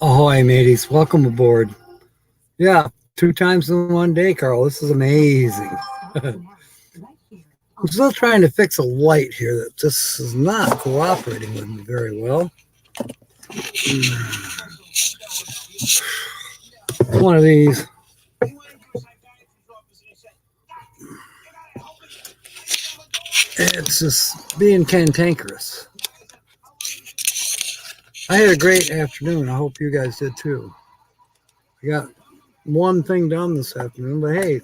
Ahoy, mateys. Welcome aboard. Yeah, 2 times in one day, Carl. This is amazing. I'm still trying to fix a light here that just is not cooperating with me very well. One of these. It's just being cantankerous. I had a great afternoon. I hope you guys did too. I got one thing done this afternoon, but hey,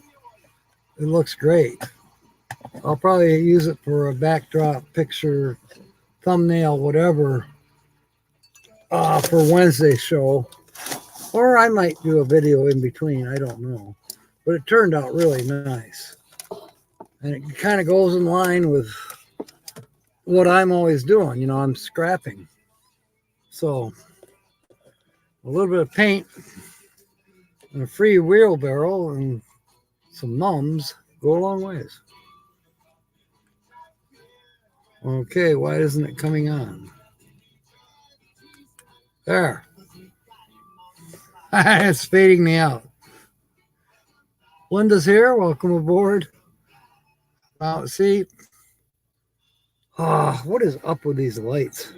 it looks great. I'll probably use it for a backdrop picture, thumbnail, whatever, for Wednesday's show. Or I might do a video in between. I don't know. But it turned out really nice. And it kind of goes in line with what I'm always doing. You know, I'm scrapping. So a little bit of paint and a free wheelbarrow and some mums go a long ways. Okay, why isn't it coming on? There. It's fading me out. Linda's here. Welcome aboard. See. What is up with these lights?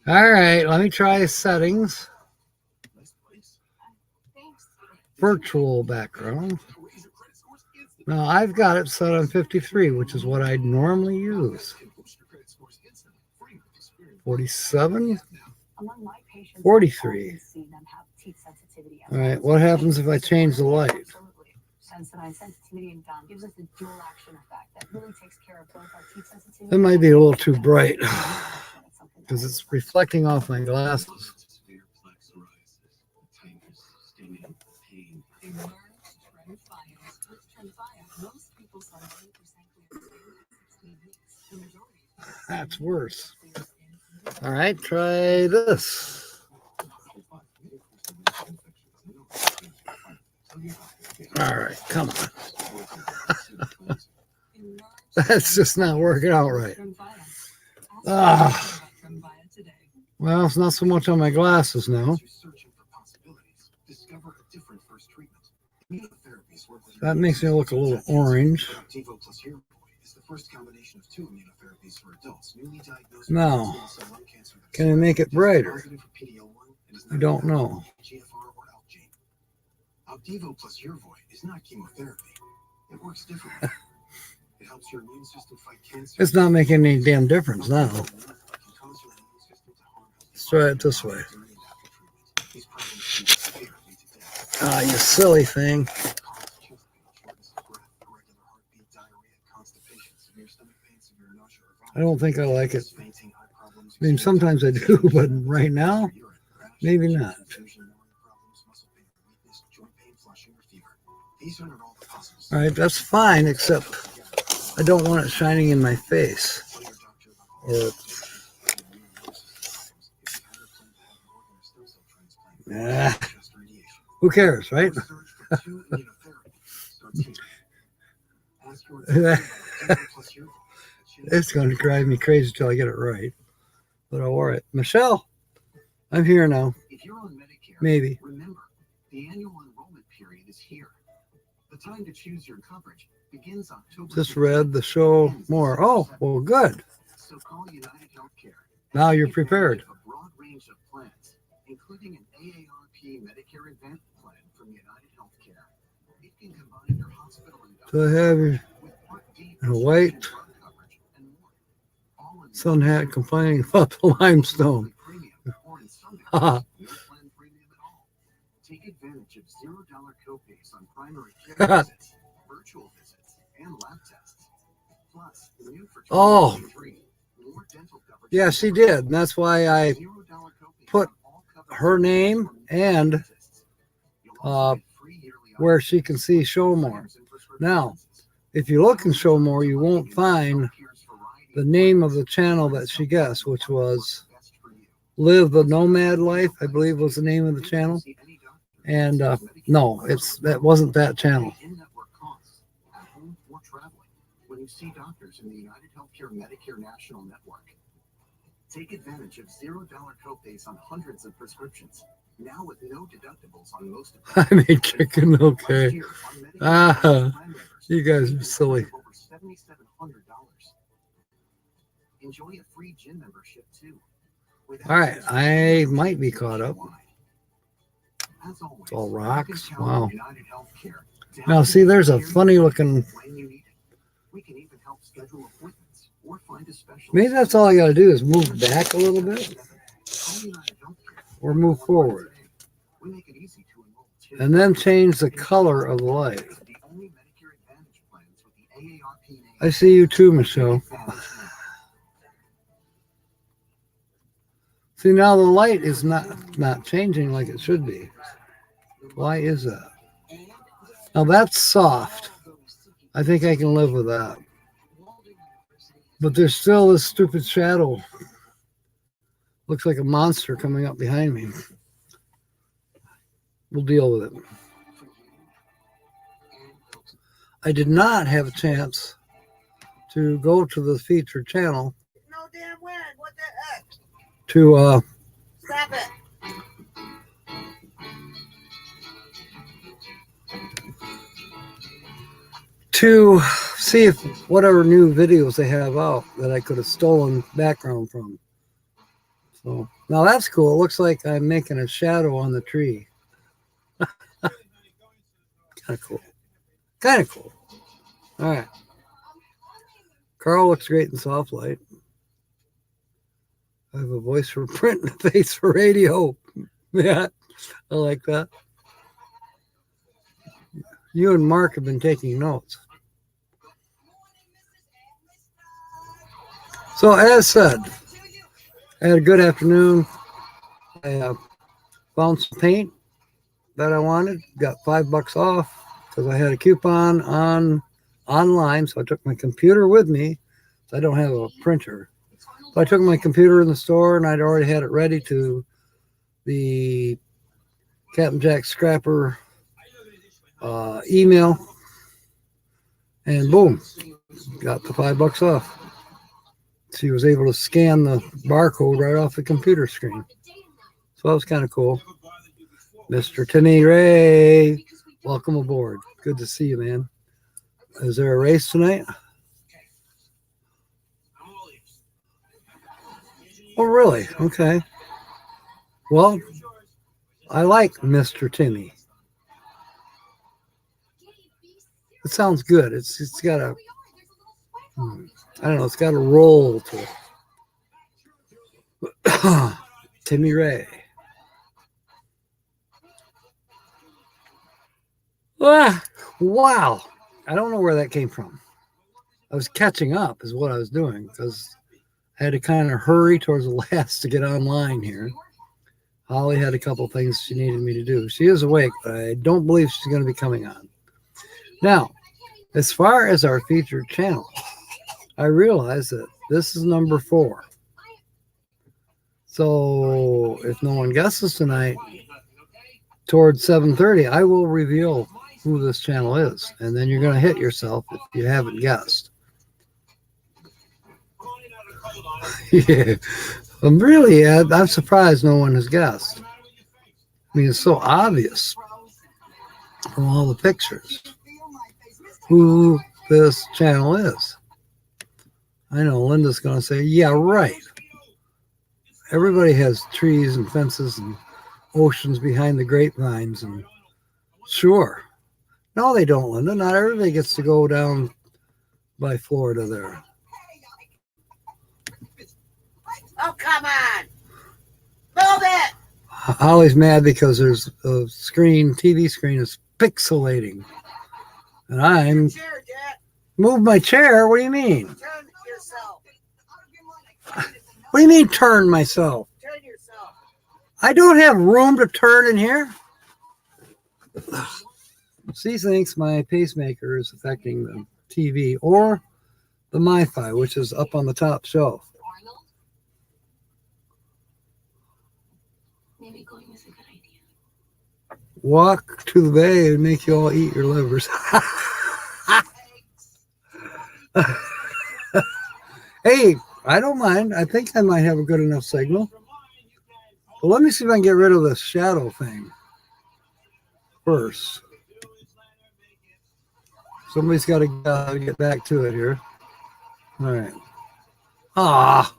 All right, let me try settings. Virtual background. Now I've got it set on 53, which is what I normally use. 47, 43. All right, what happens if I change the light? That might be a little too bright because it's reflecting off my glasses. That's worse. All right, try this. All right, come on. That's just not working out right. Well, it's not so much on my glasses now. That makes me look a little orange. Now, can I make it brighter? I don't know. Opdivo plus Yervoy is not chemotherapy. It works differently. It helps your immune system fight cancer. It's not making any damn difference now. Let's try it this way. You silly thing. I don't think I like it. I mean, sometimes I do, but right now, maybe not. All right, that's fine, except I don't want it shining in my face. Or, who cares, right? It's going to drive me crazy till I get it right. But all right. Michelle, I'm here now. If you're on Medicare, maybe. Remember, the annual enrollment period is here. The time to choose your coverage begins October. Just read the show more. Oh, well, good. So call United Healthcare. Now you're prepared. A broad range of plans, including an AARP Medicare Advantage plan from United Healthcare. It can combine your hospital and so I have a white sun hat complaining about the limestone. Take advantage of $0 copays on primary care visits, virtual visits, and lab tests. Plus, new for 2023, more dental coverage. Yeah, she did. And that's why I put her name and where she can see show more. Now, if you look in show more, you won't find the name of the channel that she guessed, which was Live the Nomad Life, I believe was the name of the channel. And no, that wasn't that channel. see doctors in the United Healthcare Medicare National Network. Take advantage of $0 copays on hundreds of prescriptions. Now with no deductibles on most of them. I made chicken okay. You guys are silly. Over $7,700. Enjoy a free gym membership too. All right, I might be caught up. It's all rocks. Wow. Now see, there's a funny looking. Maybe that's all I got to do is move back a little bit or move forward. And then change the color of the light. I see you too, Michelle. See, now the light is not changing like it should be. Why is that? Now that's soft. I think I can live with that. But there's still this stupid shadow. Looks like a monster coming up behind me. We'll deal with it. I did not have a chance to go to the featured channel. No damn way. What the heck? To Stop it. to see if whatever new videos they have out that I could have stolen background from. So now that's cool. It looks like I'm making a shadow on the tree. Kind of cool. Kind of cool. All right. Carl looks great in soft light. I have a voice for print and a face for radio. Yeah, I like that. You and Mark have been taking notes. So as said, I had a good afternoon. I found some paint that I wanted. Got $5 off because I had a coupon online. So I took my computer with me. So I don't have a printer. So I took my computer in the store and I'd already had it ready to the Captain Jack Scrapper email. And boom, got the $5 off. She was able to scan the barcode right off the computer screen. So that was kind of cool. Mr. Timmy Ray, welcome aboard. Good to see you, man. Is there a race tonight? Oh, really? Okay. Well, I like Mr. Timmy. It sounds good. It's got a, I don't know, it's got a roll to it. Timmy Ray. Ah, wow. I don't know where that came from. I was catching up is what I was doing because I had to kind of hurry towards the last to get online here. Holly had a couple things she needed me to do. She is awake, but I don't believe she's going to be coming on. Now, as far as our featured channel, I realize that this is number 4. So if no one guesses tonight, towards 7:30, I will reveal who this channel is. And then you're going to hit yourself if you haven't guessed. Yeah. I'm surprised no one has guessed. I mean, it's so obvious from all the pictures who this channel is. I know Linda's going to say, yeah, right. Everybody has trees and fences and oceans behind the grapevines. And sure. No, they don't, Linda. Not everybody gets to go down by Florida there. Oh, come on. Move it. Holly's mad because there's a TV screen is pixelating. And I'm... Chair, Dad. Move my chair? What do you mean? Turn yourself. What do you mean turn myself? Turn yourself. I don't have room to turn in here. She thinks my pacemaker is affecting the TV or the MiFi, which is up on the top shelf. Maybe going is a good idea. Walk to the bay and make you all eat your livers. Hey, I don't mind. I think I might have a good enough signal. But let me see if I can get rid of this shadow thing first. Somebody's got to get back to it here. All right. Ah.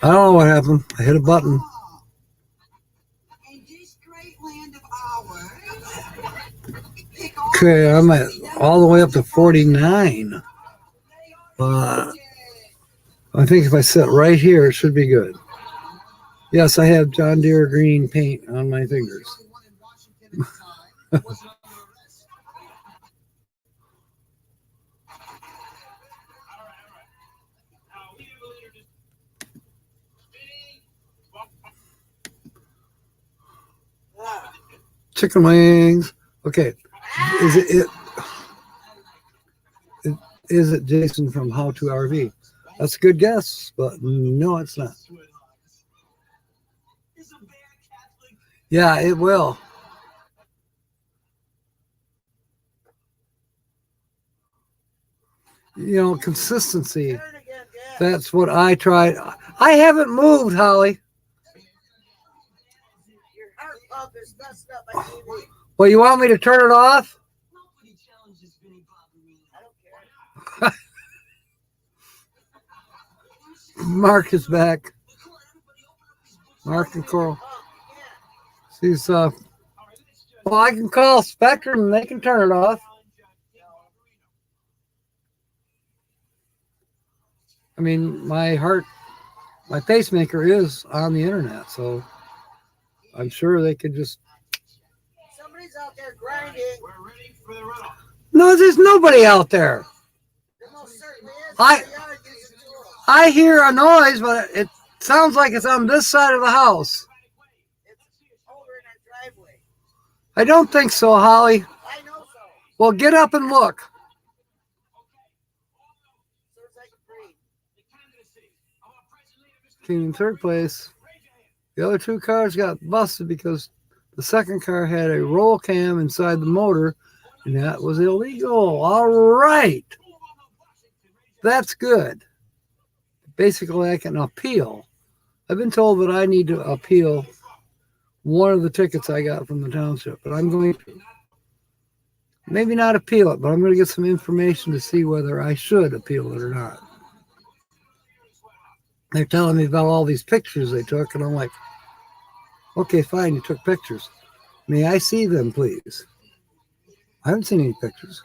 I don't know what happened. I hit a button. Okay, I'm at all the way up to 49. I think if I sit right here, it should be good. Yes, I have John Deere green paint on my fingers. Chicken wings. Okay. Is it Jason from How to RV? That's a good guess, but no, it's not. Yeah, it will. You know, consistency. That's what I tried. I haven't moved, Holly. Your heart pump is messed up by TV. Well, you want me to turn it off? I don't care. Mark is back. Mark and Coral. She's well, I can call Spectrum and they can turn it off. I mean, my pacemaker is on the internet, so I'm sure they could just. Somebody's out there grinding. We're ready for the riddle. No, there's nobody out there. There most certainly is. I- The yard uses tools. I hear a noise, but it sounds like it's on this side of the house. It's over in our driveway. I don't think so, Holly. I know so. Well, get up and look. So as I can breathe. Came in third place. The other two cars got busted because the second car had a roll cam inside the motor, and that was illegal. All right. That's good. Basically, I can appeal. I've been told that I need to appeal one of the tickets I got from the township, but I'm going to maybe not appeal it, but I'm going to get some information to see whether I should appeal it or not. They're telling me about all these pictures they took, and I'm like, okay, fine, you took pictures. May I see them, please? I haven't seen any pictures.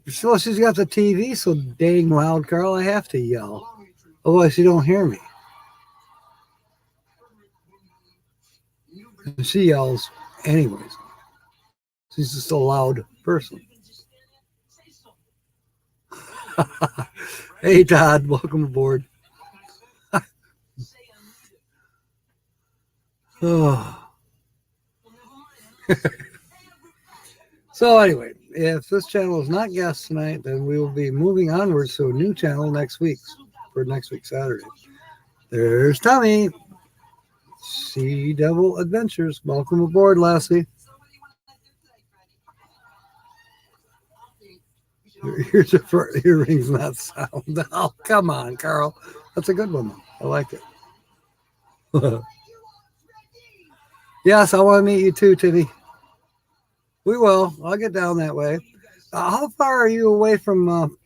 So she's got the TV so dang loud, Carl, I have to yell. Otherwise, you don't hear me. And she yells anyways. She's just a loud person. Hey, Todd, welcome aboard. Oh. So anyway, if this channel is not guest tonight, then we will be moving onwards to a new channel next week, for next week Saturday. There's Tommy. Sea Devil Adventures. Welcome aboard, Lassie. Your earrings not sound. Oh, come on, Carl. That's a good one. I like it. Yes, I want to meet you too, Timmy. We will. I'll get down that way. How far are you away from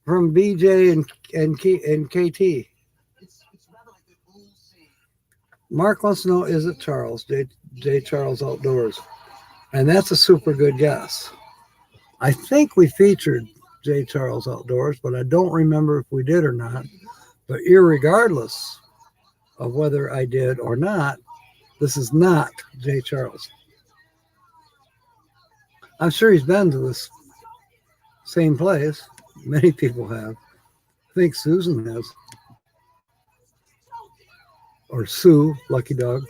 BJ and KT? Mark wants to know, is it Charles? J. Charles Outdoors. And that's a super good guess. I think we featured J. Charles Outdoors, but I don't remember if we did or not. But irregardless of whether I did or not, this is not J. Charles. I'm sure he's been to this same place. Many people have. I think Susan has. Or Sue, lucky dog.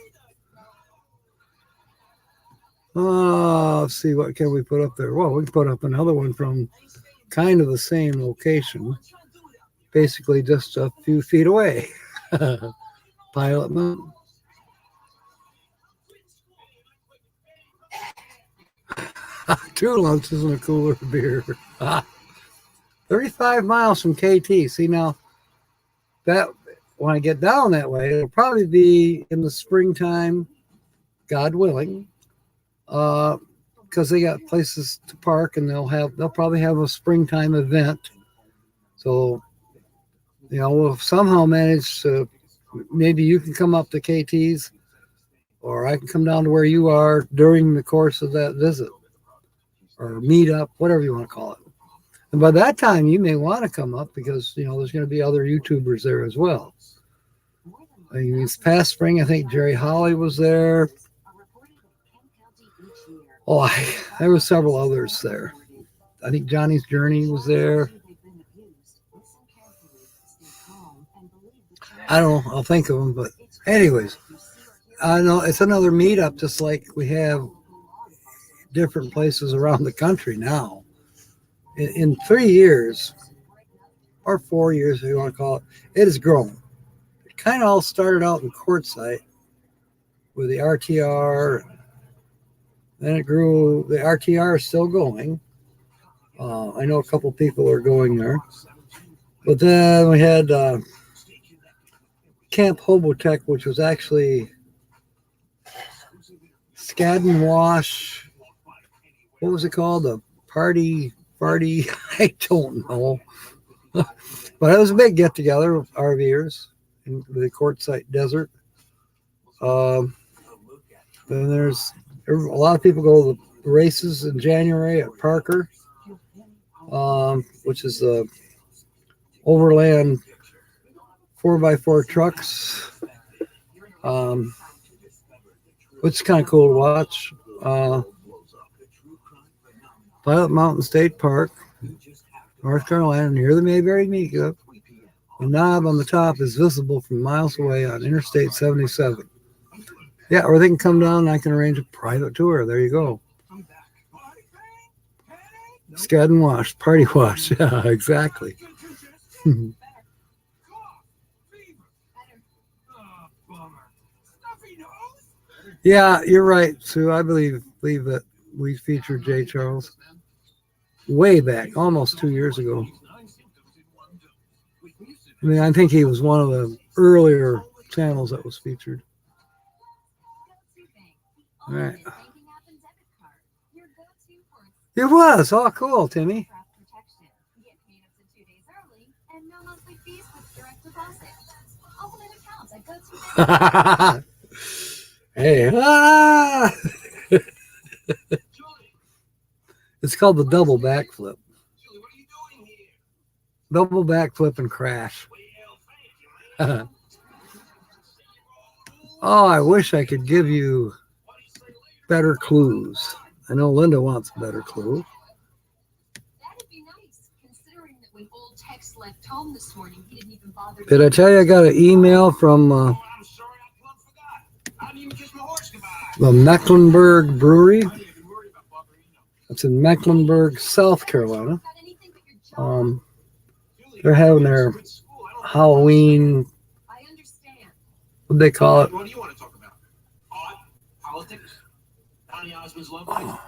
Let's see, what can we put up there? Well, we can put up another one from kind of the same location. basically just a few feet away. Pilot Mountain. Two lunches and a cooler of beer. 35 miles from KT. See, now that when I get down that way, it'll probably be in the springtime, God willing, because they got places to park, and they'll probably have a springtime event. So, we'll somehow manage to, maybe you can come up to KT's, or I can come down to where you are during the course of that visit, or meet up, whatever you want to call it. And by that time, you may want to come up because, there's going to be other YouTubers there as well. I mean, this past spring, I think Jerry Holly was there. Oh, there were several others there. I think Johnny's Journey was there. I don't know. I'll think of them. But anyways, I know it's another meetup, just like we have different places around the country now. In 3 years, or 4 years, if you want to call it, it has grown. It kind of all started out in Quartzsite with the RTR. Then it grew. The RTR is still going. I know a couple people are going there. But then we had Camp Hobotech, which was actually Skadden Wash. What was it called? The party. I don't know. But it was a big get together of RVers in the Quartzsite Desert. Then there's a lot of people go to the races in January at Parker, which is the overland 4x4 trucks, which is kind of cool to watch. Pilot Mountain State Park, North Carolina, near the Mayberry Meetup. The knob on the top is visible from miles away on Interstate 77. Yeah, or they can come down and I can arrange a private tour. There you go. Skadden Wash, Party Wash. Yeah, exactly. Yeah, you're right, Sue. I believe that we featured Jay Charles way back, almost 2 years ago. I mean, I think he was one of the earlier channels that was featured. All right. It was. Oh, cool, Timmy. Hey. It's called the double backflip. Double backflip and crash. Oh, I wish I could give you better clues. I know Linda wants a better clue. That'd be nice, considering that when old Tex left home this morning, he didn't even bother. Did I tell you I got an email from the Mecklenburg Brewery? It's in Mecklenburg, South Carolina. They're having their Halloween. What do they call it? What do you want to talk about? Politics? Donny Osmond's love life?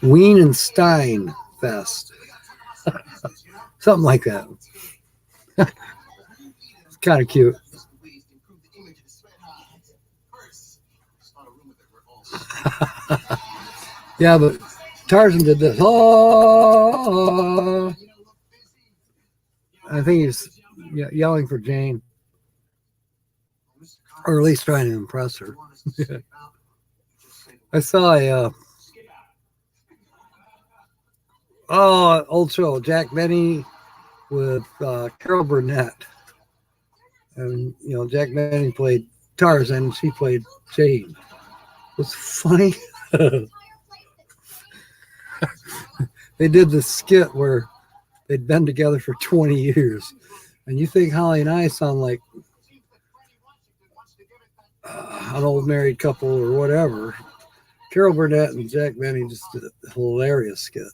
Wien and Stein Fest. Something like that. It's kind of cute. Yeah, but Tarzan did this. Oh! I think he's yelling for Jane. Or at least trying to impress her. I saw a old show, Jack Benny with Carol Burnett. And, Jack Benny played Tarzan, she played Jane. It was funny. They did this skit where they'd been together for 20 years. And you think Holly and I sound like an old married couple or whatever. Carol Burnett and Jack Benny just did a hilarious skit.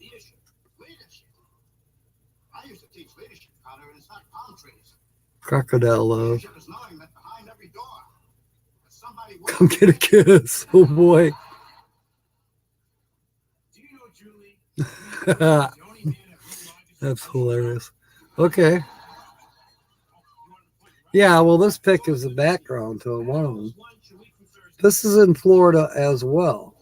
used to teach leadership, Connor, and it's not palm trees. Crocodile love. Leadership is knowing that behind every door, there's somebody waiting. Come get a kiss. Oh boy. Do you know Julie? The only man at Blue Lodge. That's hilarious. Okay. Yeah, well, this pic is the background to one of them. This is in Florida as well.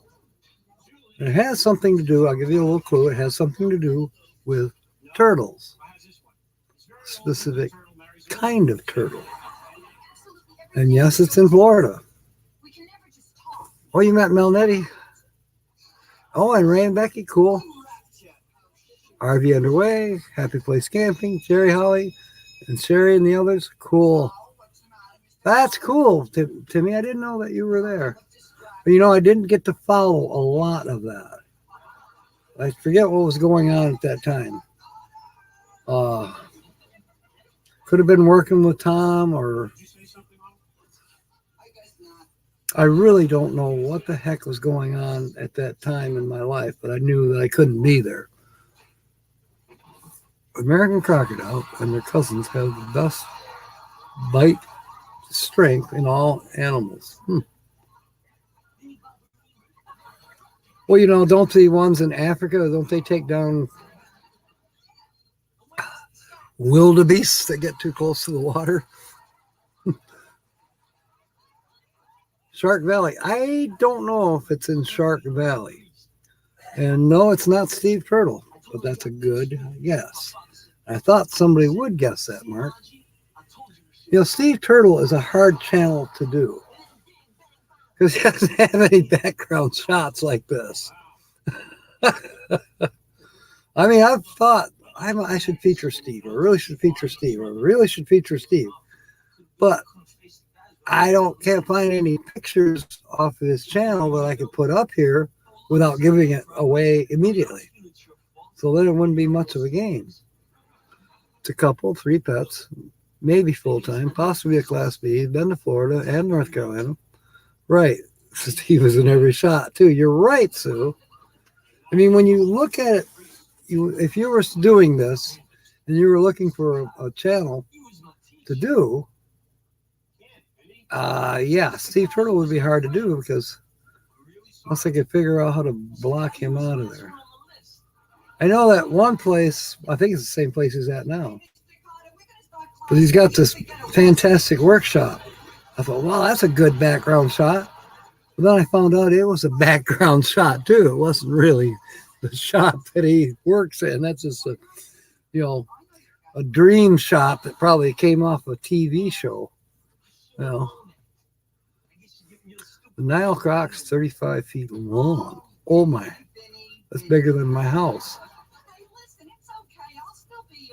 It has something to do, I'll give you a little clue, it has something to do with turtles. Specific kind of turtle. And yes, it's in Florida. Oh, you met Melnetti. Oh, and Ray and Becky, cool. RV underway, Happy Place Camping, Jerry Holly, and Sherry and the others, cool. That's cool, Timmy. I didn't know that you were there. But, you know, I didn't get to follow a lot of that. I forget what was going on at that time. Could have been working with Tom, or I really don't know what the heck was going on at that time in my life, but I knew that I couldn't be there. American crocodile and their cousins have the best bite strength in all animals. Well, you know, don't the ones in Africa, don't they take down wildebeests that get too close to the water? Shark Valley. I don't know if it's in Shark Valley. And no, it's not Steve Turtle, but that's a good guess. I thought somebody would guess that, Mark. You know, Steve Turtle is a hard channel to do because he doesn't have any background shots like this. I mean, I've thought I should feature Steve. I really should feature Steve. I really should feature Steve. But I can't find any pictures off of his channel that I could put up here without giving it away immediately. So then it wouldn't be much of a game. It's a couple, 3 pets, maybe full-time, possibly a Class B, been to Florida and North Carolina. Right. Steve was in every shot, too. You're right, Sue. I mean, when you look at it, if you were doing this and you were looking for a channel to do, yeah, Steve Turtle would be hard to do because unless I could figure out how to block him out of there. I know that one place, I think it's the same place he's at now, but he's got this fantastic workshop. I thought, wow, that's a good background shot. But then I found out it was a background shot too. It wasn't really the shot that he works in. That's just a, you know, a dream shot that probably came off a TV show. You know, the Nile Croc's 35 feet long. Oh my, that's bigger than my house.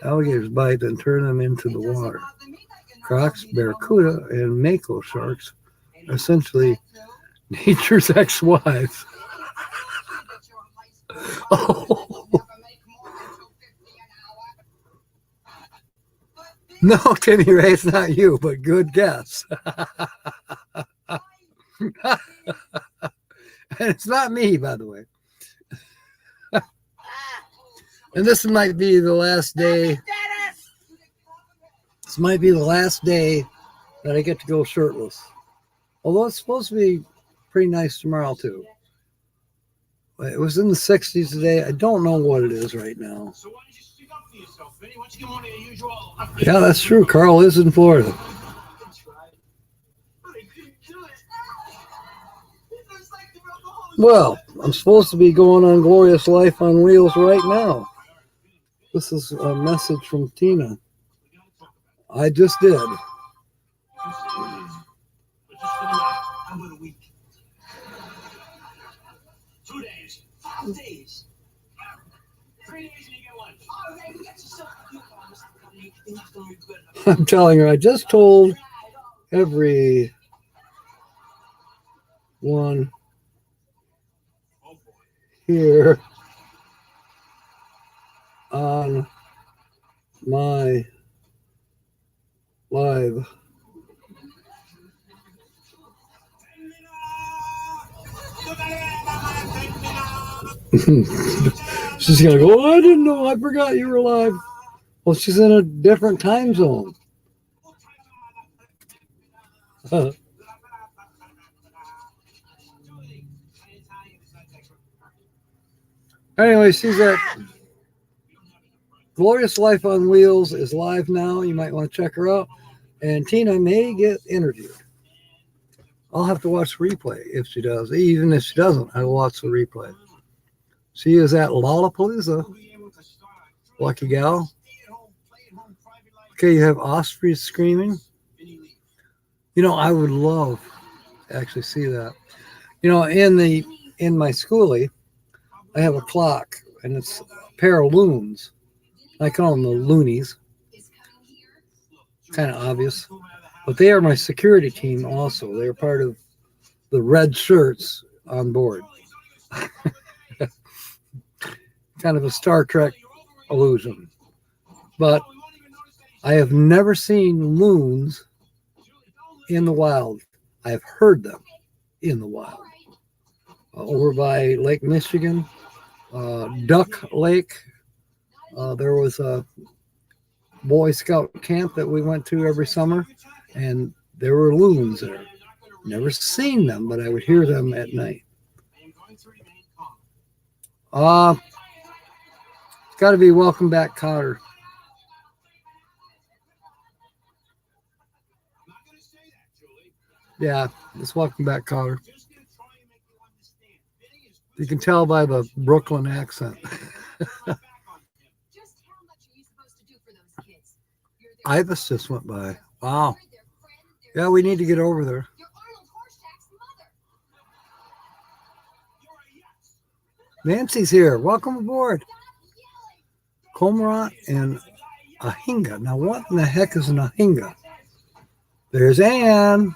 Alligators bite and turn them into the water. Crocs, barracuda, and mako sharks are essentially nature's ex-wives. Oh. No, Timmy Ray, it's not you, but good guess. And it's not me, by the way. And this might be the last day. This might be the last day that I get to go shirtless. Although it's supposed to be pretty nice tomorrow, too. It was in the 60s today. I don't know what it is right now. So why don't you stick up for yourself, Vinny? Why don't you get one of your usual... Yeah, that's true. Carl is in Florida. Well, I'm supposed to be going on Glorious Life on Wheels right now. This is a message from Tina. I just did. How about a week? 2 days. 5 days. 3 days and you get lunch. All right, you got yourself a I'm telling her, I just told everyone here on my live. She's gonna go, oh, I didn't know, I forgot you were alive. Well, she's in a different time zone. Anyway, she's at Glorious Life on Wheels is live now. You might want to check her out. And Tina may get interviewed. I'll have to watch the replay if she does. Even if she doesn't, I will watch the replay. She is at Lollapalooza. Lucky gal. Okay, you have ospreys screaming. You know, I would love to actually see that. You know, in my schoolie, I have a clock, and it's a pair of loons. I call them the loonies. Kind of obvious. But they are my security team also. They're part of the red shirts on board. Kind of a Star Trek illusion. But I have never seen loons in the wild. I have heard them in the wild. Over by Lake Michigan, Duck Lake, there was a Boy Scout camp that we went to every summer, and there were loons there. Never seen them, but I would hear them at night. It's got to be Welcome Back, Cotter. Yeah, it's Welcome Back, Cotter. You can tell by the Brooklyn accent. Ibis just went by. Wow. Yeah, we need to get over there. Nancy's here. Welcome aboard. Cormorant and Ahinga. Now, what in the heck is an Ahinga? There's Ann.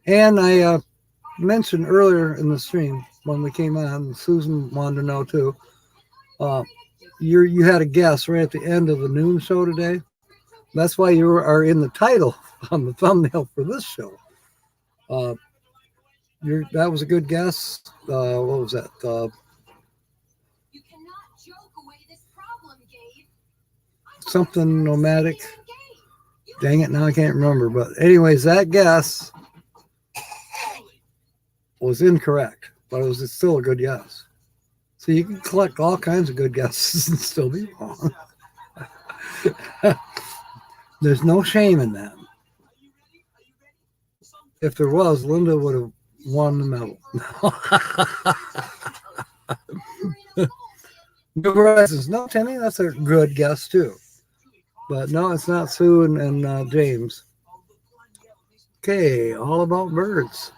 Ann, I mentioned earlier in the stream when we came on, Susan wanted to know too. You had a guess right at the end of the noon show today. That's why you are in the title on the thumbnail for this show. That was a good guess. What was that? You cannot joke away this problem, Gabe. Something nomadic. Dang it, now I can't remember. But anyways, that guess was incorrect, but it was still a good guess. So you can collect all kinds of good guesses and still be wrong. There's no shame in that. If there was, Linda would have won the medal. New Horizons. No, Timmy, that's a good guess too. But no, it's not Sue and James. Okay, all about birds.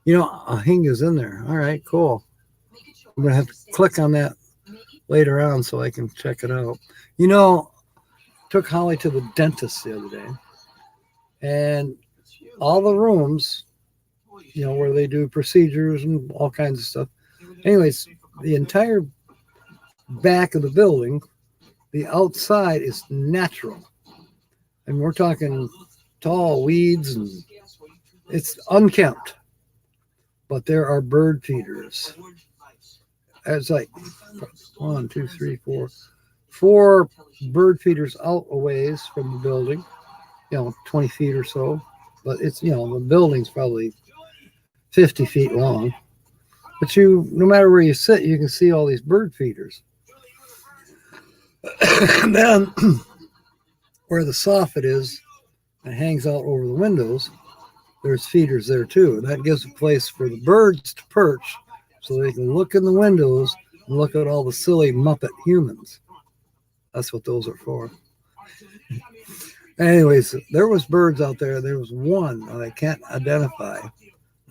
You know, Ahinga's in there. All right, cool. I'm going to have to click on that later on so I can check it out. You know, took Holly to the dentist the other day, and all the rooms, you know, where they do procedures and all kinds of stuff. Anyways, the entire back of the building, the outside is natural. And we're talking tall weeds, and it's unkempt. But there are bird feeders. It's like 1, 2, 3, 4 bird feeders out a ways from the building, you know, 20 feet or so. But it's, you know, the building's probably 50 feet long. But no matter where you sit, you can see all these bird feeders. And then where the soffit is, it hangs out over the windows, there's feeders there too. And that gives a place for the birds to perch so they can look in the windows and look at all the silly Muppet humans. That's what those are for. Anyways, there was birds out there. There was one that I can't identify.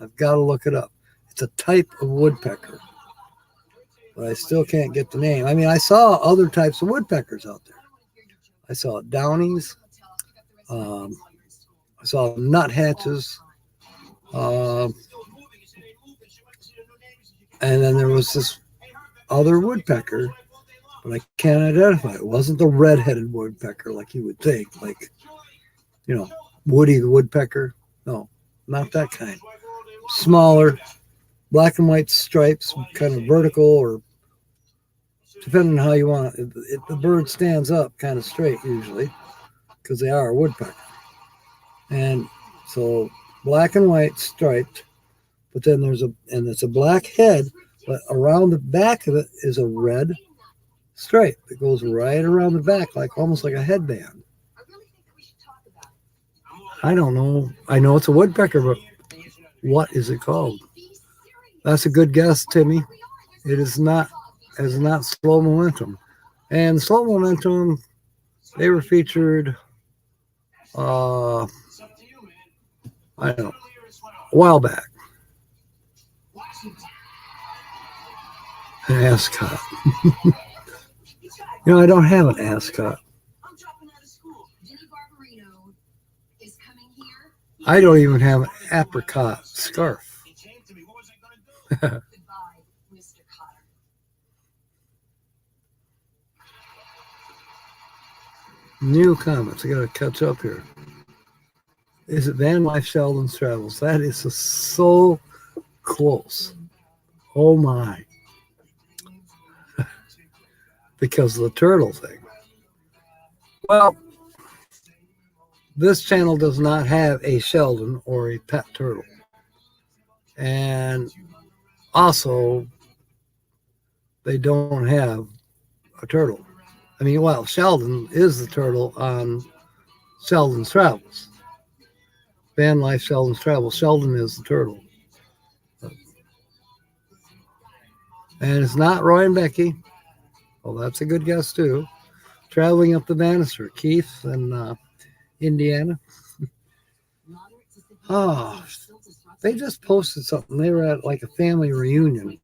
I've got to look it up. It's a type of woodpecker, but I still can't get the name. I mean, I saw other types of woodpeckers out there. I saw downies. I saw nuthatches. And then there was this other woodpecker, but I can't identify. It wasn't the red-headed woodpecker like you would think, like, you know, Woody the woodpecker. No, not that kind. Smaller, black and white stripes, kind of vertical or depending on how you want it. The bird stands up kind of straight usually because they are a woodpecker. And so black and white striped, but then it's a black head, but around the back of it is a red stripe that goes right around the back, like almost like a headband. I don't know. I know it's a woodpecker, but what is it called? That's a good guess, Timmy. It is not slow momentum. And slow momentum, they were featured I don't know, a while back. An ascot. I don't have an ascot. I don't even have an apricot scarf. Goodbye, Mr. Cotter. New comments. I got to catch up here. Is it Van Life Sheldon's Travels? That is so close. Oh my. Because of the turtle thing. Well, this channel does not have a Sheldon or a pet turtle. And also, they don't have a turtle. I mean, well, Sheldon is the turtle on Sheldon's Travels. Van Life Sheldon's Travels. Sheldon is the turtle. And it's not Roy and Becky. Well, that's a good guess, too. Traveling up the banister. Keith and Indiana. Oh, they just posted something. They were at like a family reunion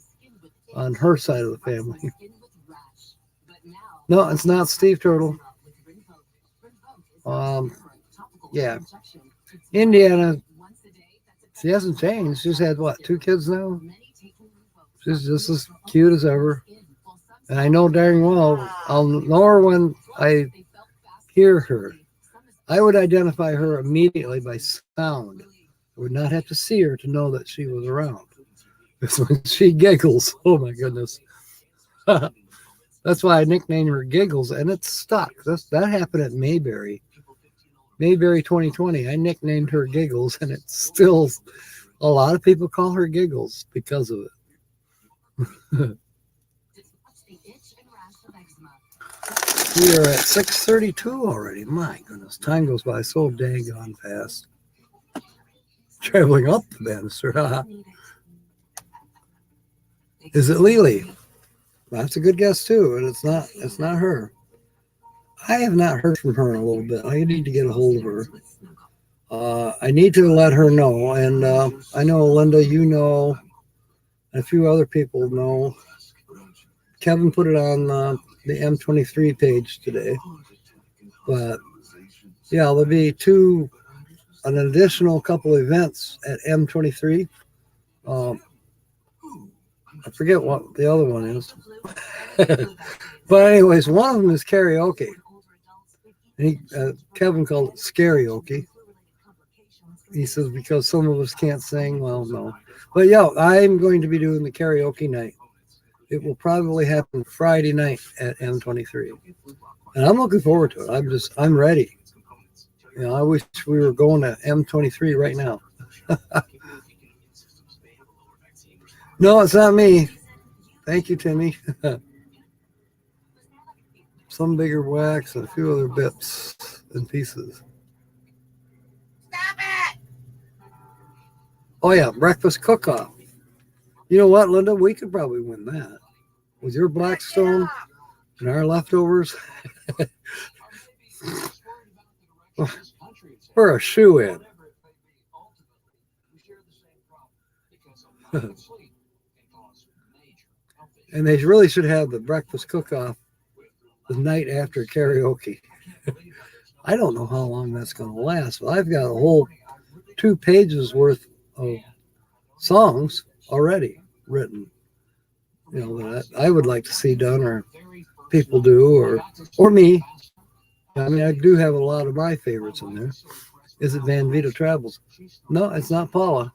on her side of the family. No, it's not Steve Turtle. Yeah. Indiana, she hasn't changed. She's had, what, 2 kids now? She's just as cute as ever. And I know darn well, I'll know her when I hear her. I would identify her immediately by sound. I would not have to see her to know that she was around. Because when she giggles, oh my goodness. That's why I nicknamed her Giggles, and it's stuck. That happened at Mayberry 2020. I nicknamed her Giggles, and it's still, a lot of people call her Giggles because of it. We are at 6:32 already. My goodness, time goes by so daggone fast. Traveling up the banister. Is it Lily? That's a good guess too, and it's not her. I have not heard from her in a little bit. I need to get a hold of her. I need to let her know, and I know Linda, you know, and a few other people know. Kevin put it on the M23 page today, but yeah, there'll be an additional couple events at M23. I forget what the other one is. But anyways, one of them is karaoke. And Kevin called it scarioke. He says because some of us can't sing. Well, no. But yeah, I'm going to be doing the karaoke night. It will probably happen Friday night at M23. And I'm looking forward to it. I'm ready. I wish we were going to M23 right now. No, it's not me. Thank you, Timmy. Some bigger wax and a few other bits and pieces. Stop it! Oh, yeah, breakfast cook-off. You know what, Linda? We could probably win that. With your Blackstone and our leftovers. We're a shoe-in. And they really should have the breakfast cook-off the night after karaoke. I don't know how long that's going to last, but I've got a whole 2 pages worth of songs already written. That I would like to see done, or people do, or me. I mean, I do have a lot of my favorites in there. Is it Van Vita Travels? No, it's not Paula.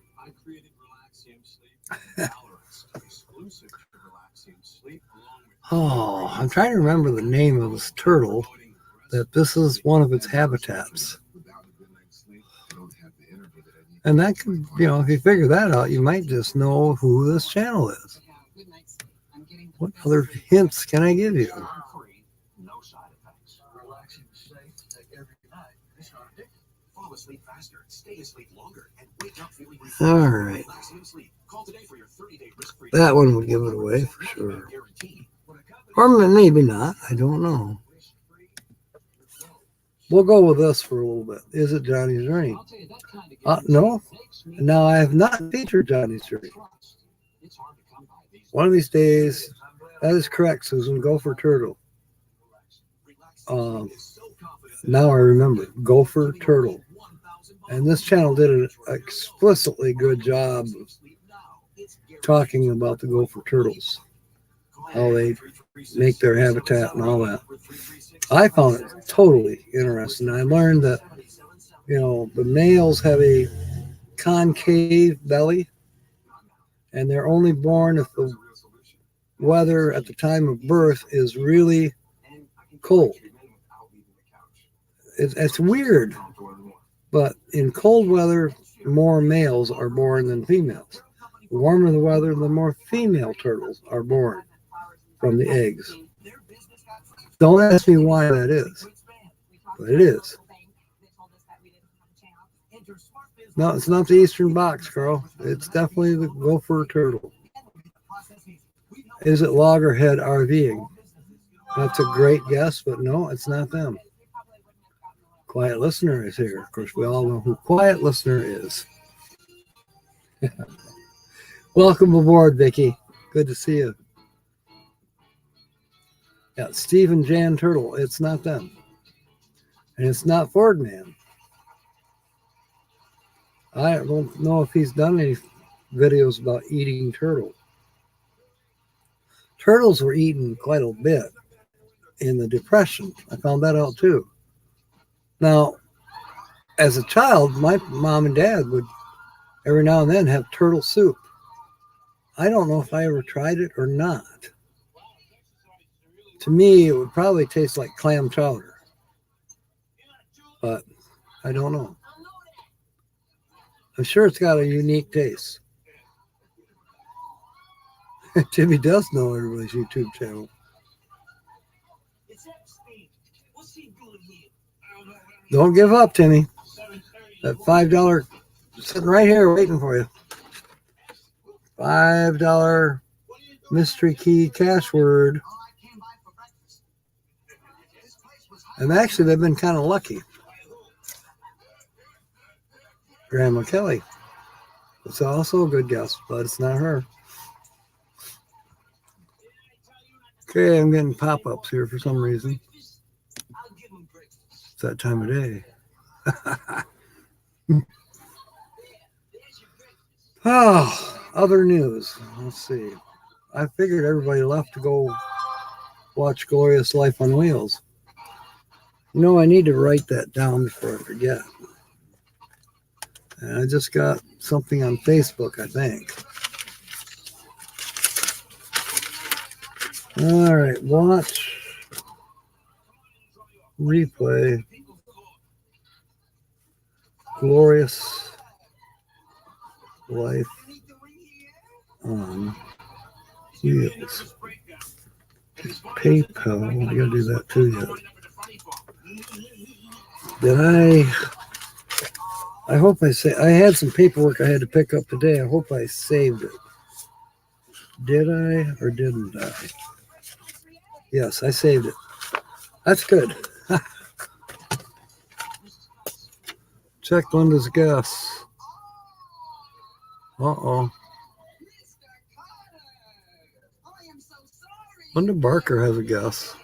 Oh, I'm trying to remember the name of this turtle, that this is one of its habitats. And that could, if you figure that out, you might just know who this channel is. What other hints can I give you? No side effects. Relaxing, safe, every night. It's not addictive. Fall asleep faster, stay asleep longer, and wake up feeling refreshed. All right. Relaxing sleep. Call today for your 30-day risk-free. That one would give it away for sure. Or maybe not. I don't know. We'll go with this for a little bit. Is it Johnny's Ring? No. Now, I have not featured Johnny's Ring. One of these days, that is correct, Susan. Gopher Turtle. Now I remember. Gopher Turtle. And this channel did an explicitly good job talking about the gopher turtles, how they make their habitat and all that. I found it totally interesting. I learned that, the males have a concave belly, and they're only born if the weather at the time of birth is really cold. It's weird, but in cold weather, more males are born than females. The warmer the weather, the more female turtles are born from the eggs. Don't ask me why that is, but it is. No, it's not the eastern box, Carl. It's definitely the gopher turtle. Is it loggerhead RVing? That's a great guess, but no, it's not them. Quiet Listener is here. Of course, we all know who Quiet Listener is. Welcome aboard, Vicky. Good to see you. Yeah, Steve and Jan Turtle. It's not them. And it's not Ford Man. I don't know if he's done any videos about eating turtle. Turtles were eaten quite a bit in the Depression. I found that out too. Now, as a child, my mom and dad would every now and then have turtle soup. I don't know if I ever tried it or not. To me, it would probably taste like clam chowder. But I don't know. I'm sure it's got a unique taste. Timmy does know everybody's YouTube channel. Don't give up, Timmy. That $5 sitting right here waiting for you. $5 mystery key cash word. And actually, they've been kind of lucky. Grandma Kelly. It's also a good guess, but it's not her. Okay, I'm getting pop-ups here for some reason. It's that time of day. Oh, other news. Let's see. I figured everybody left to go watch Glorious Life on Wheels. I need to write that down before I forget. And I just got something on Facebook, I think. All right, watch, replay, Glorious Life on Wheels. PayPal, I gotta do that too yet. Did I hope I had some paperwork I had to pick up today. I hope I saved it. Did I or didn't I? Yes, I saved it. That's good. Check Linda's guess. Uh-oh. Linda Barker has a guess.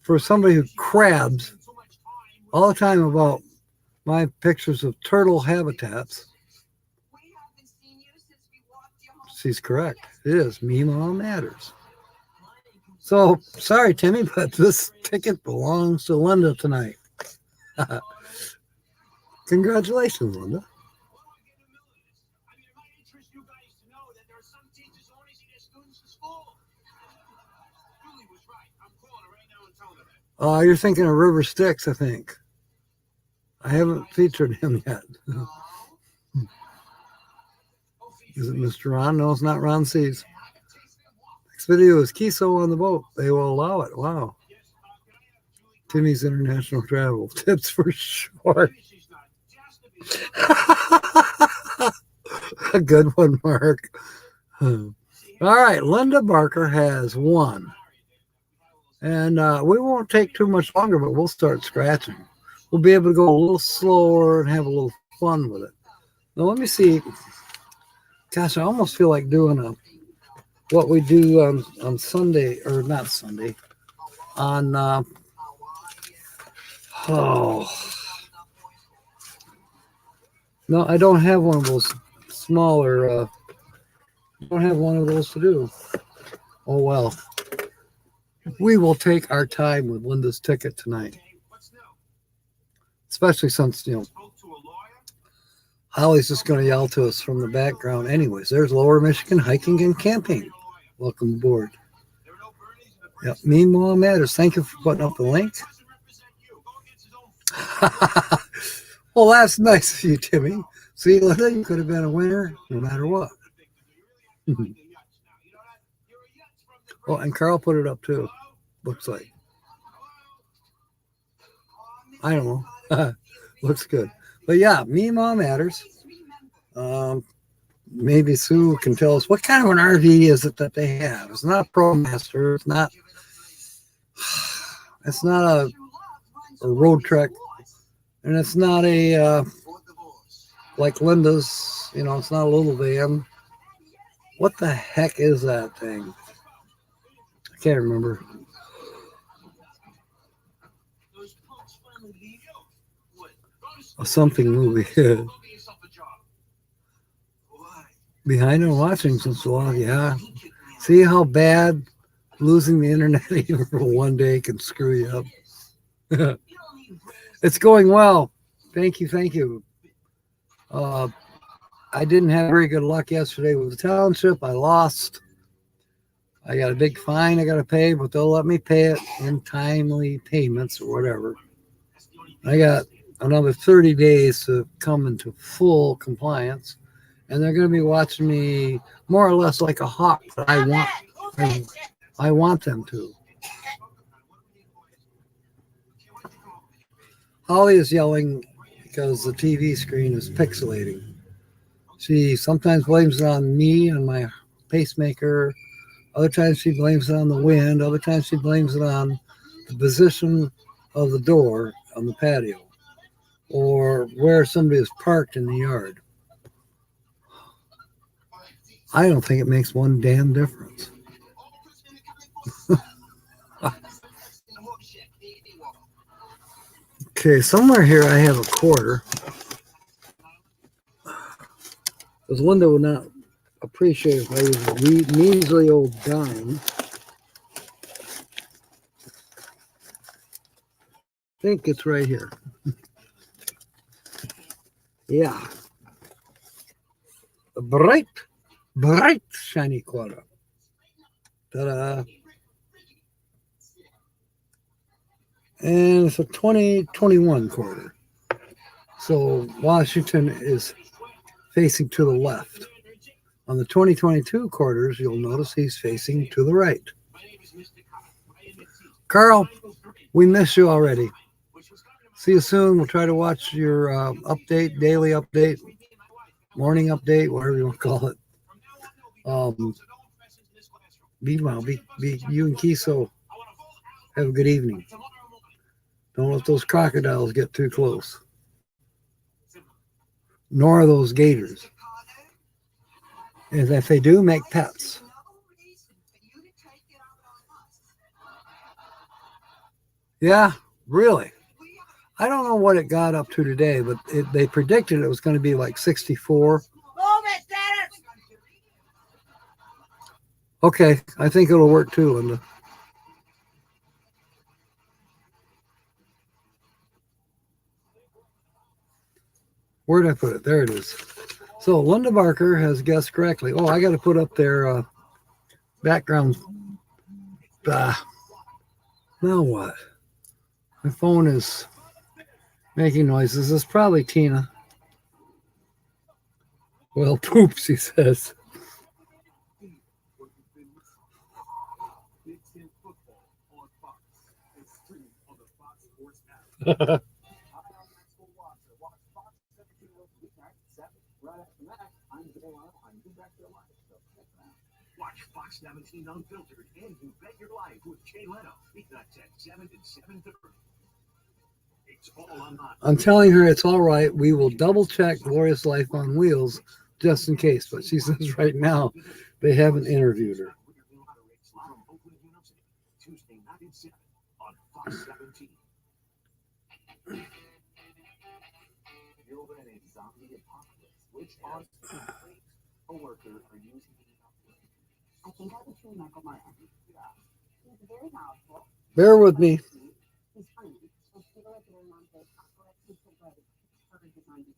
For somebody who crabs all the time about my pictures of turtle habitats, she's correct. It is. Meemaw matters. So, sorry, Timmy, but this ticket belongs to Linda tonight. Congratulations, Linda. You're thinking of River Styx, I think. I haven't featured him yet. Is it Mr. Ron? No, it's not Ron C's. Next video is Kiso on the boat. They will allow it. Wow. Timmy's International Travel. Tips for short. A good one, Mark. All right, Linda Barker has won. And we won't take too much longer, but we'll start scratching. We'll be able to go a little slower and have a little fun with it. Now, let me see. Gosh, I almost feel like doing what we do on Sunday, or not Sunday, on, no, I don't have one of those smaller, don't have one of those to do. Oh, well. We will take our time with Linda's ticket tonight. Especially since, Holly's just going to yell to us from the background. Anyways, there's Lower Michigan Hiking and Camping. Welcome aboard. Yep. Meanwhile, matters. Thank you for putting up the link. Well, that's nice of you, Timmy. See, Linda, you could have been a winner no matter what. Oh, and Carl put it up too. Looks like. I don't know. Looks good. But yeah, Meemaw matters. Maybe Sue can tell us what kind of an RV is it that they have. It's not a ProMaster. It's not a road trek. And it's not a, like Linda's, it's not a little van. What the heck is that thing? I can't remember. A something movie. Behind and watching since a while, yeah. See how bad losing the internet even for one day can screw you up. It's going well. Thank you. I didn't have very good luck yesterday with the township. I lost. I got a big fine I got to pay, but they'll let me pay it in timely payments or whatever. I got another 30 days to come into full compliance, and they're going to be watching me more or less like a hawk. But I want them to. Holly is yelling because the TV screen is pixelating. She sometimes blames it on me and my pacemaker. Other times she blames it on the wind. Other times she blames it on the position of the door on the patio or where somebody is parked in the yard. I don't think it makes one damn difference. Okay, somewhere here I have a quarter. Because Linda would not appreciate if I use a measly old dime. I think it's right here. Yeah. A bright, shiny quarter. Ta-da. And it's a 2021 quarter. So Washington is facing to the left. On the 2022 quarters, you'll notice he's facing to the right. Carl, we miss you already. See you soon. We'll try to watch your update, daily update, morning update, whatever you want to call it. Meanwhile, you and Kiso have a good evening. Don't let those crocodiles get too close. Nor those gators. And if they do, make pets. Yeah, really. I don't know what it got up to today, but they predicted it was going to be like 64. Okay, I think it'll work too, Linda. Where did I put it? There it is. So Linda Barker has guessed correctly. Oh, I got to put up their background Now what? My phone is making noises. It's probably Tina. Well, poops, he says. Big Ten football on Fox. It's streamed on the Fox Sports app. Hi, I'm Maxwell Watson. Watch Fox 17 weeknight, 7. Right after that, I'm Joel. I'm Get Back to Your Life. So check it out. Watch Fox 17 Unfiltered and You Bet Your Life with Jay Leno. Weeknights at 7 and 7:30. It's all online. I'm telling her it's all right. We will double check Glorious Life on Wheels just in case. But she says right now they haven't interviewed her. From Oakland University, Tuesday night at 7 on Fox 17. You're in a zombie apocalypse. Which co-worker are you thinking about? I think I would choose Michael Martin. He's very knowledgeable. Bear with me. He's funny. So people are doing on the apocalypse. He's so good. Perfect design. He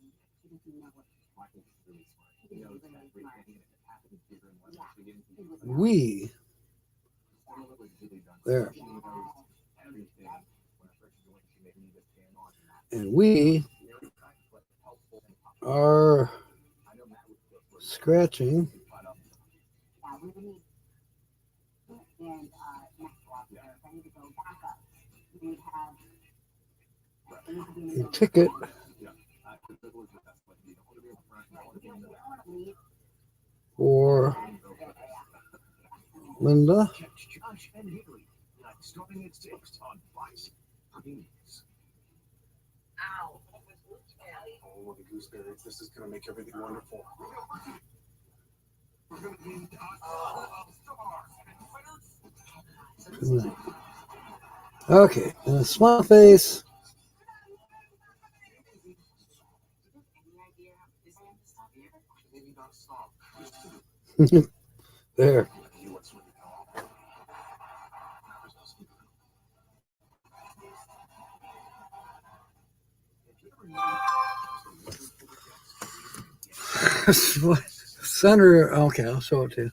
doesn't know what. Michael's really smart. He knows that great idea that happens bigger and less. Yeah. We there. And we are scratching. Yeah, we would need. And next walk there, if I need to go back up, we would have. It needs to be in the A middle. ticket for Linda. Josh and Haley, starting at 6 on Fox News. Ow. Oh, the gooseberries. This is going to make everything wonderful. We're going to be Good night. Okay, and a smile face. maybe not stop. There. Center. Okay, I'll show it to you.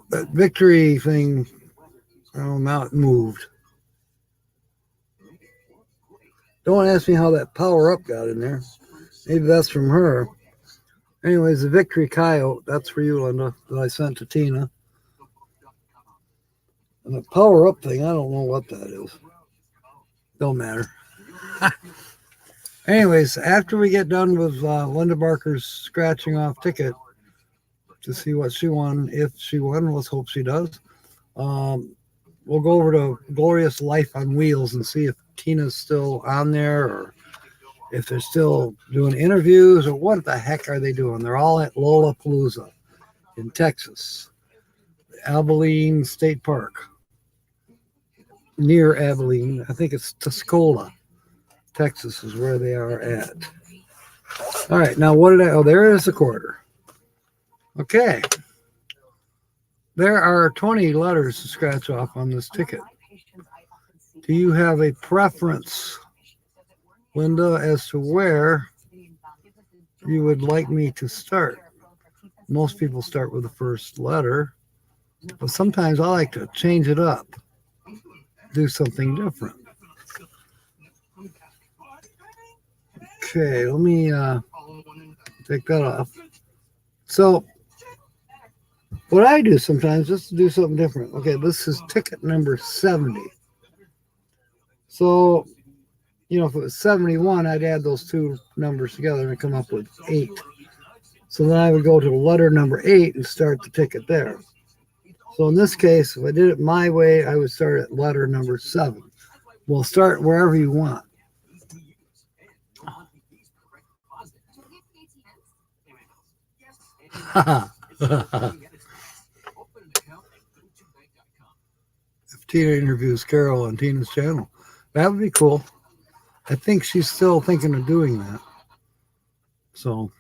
That victory thing, oh, now it moved. Don't ask me how that power up got in there. Maybe that's from her. Anyways, the victory coyote, that's for you, Linda, that I sent to Tina. And the power up thing, I don't know what that is. Don't matter. Anyways, after we get done with Linda Barker's scratching off ticket to see what she won, if she won, let's hope she does. We'll go over to Glorious Life on Wheels and see if Tina's still on there or if they're still doing interviews or what the heck are they doing. They're all at Lollapalooza in Texas, Abilene State Park, near Abilene. I think it's Tuscola, Texas is where they are at. All right, now what did I, oh, there is the quarter. Okay. There are 20 letters to scratch off on this ticket. Do you have a preference, Linda, as to where you would like me to start? Most people start with the first letter, but sometimes I like to change it up, do something different. Okay, let me take that off. So, what I do sometimes, just to do something different. Okay, this is ticket number 70. So, you know, if it was 71, I'd add those two numbers together and come up with 8. So then I would go to letter number 8 and start the ticket there. So in this case, if I did it my way, I would start at letter number 7. We'll start wherever you want. If Tina interviews Carol on Tina's channel, that would be cool. I think she's still thinking of doing that. So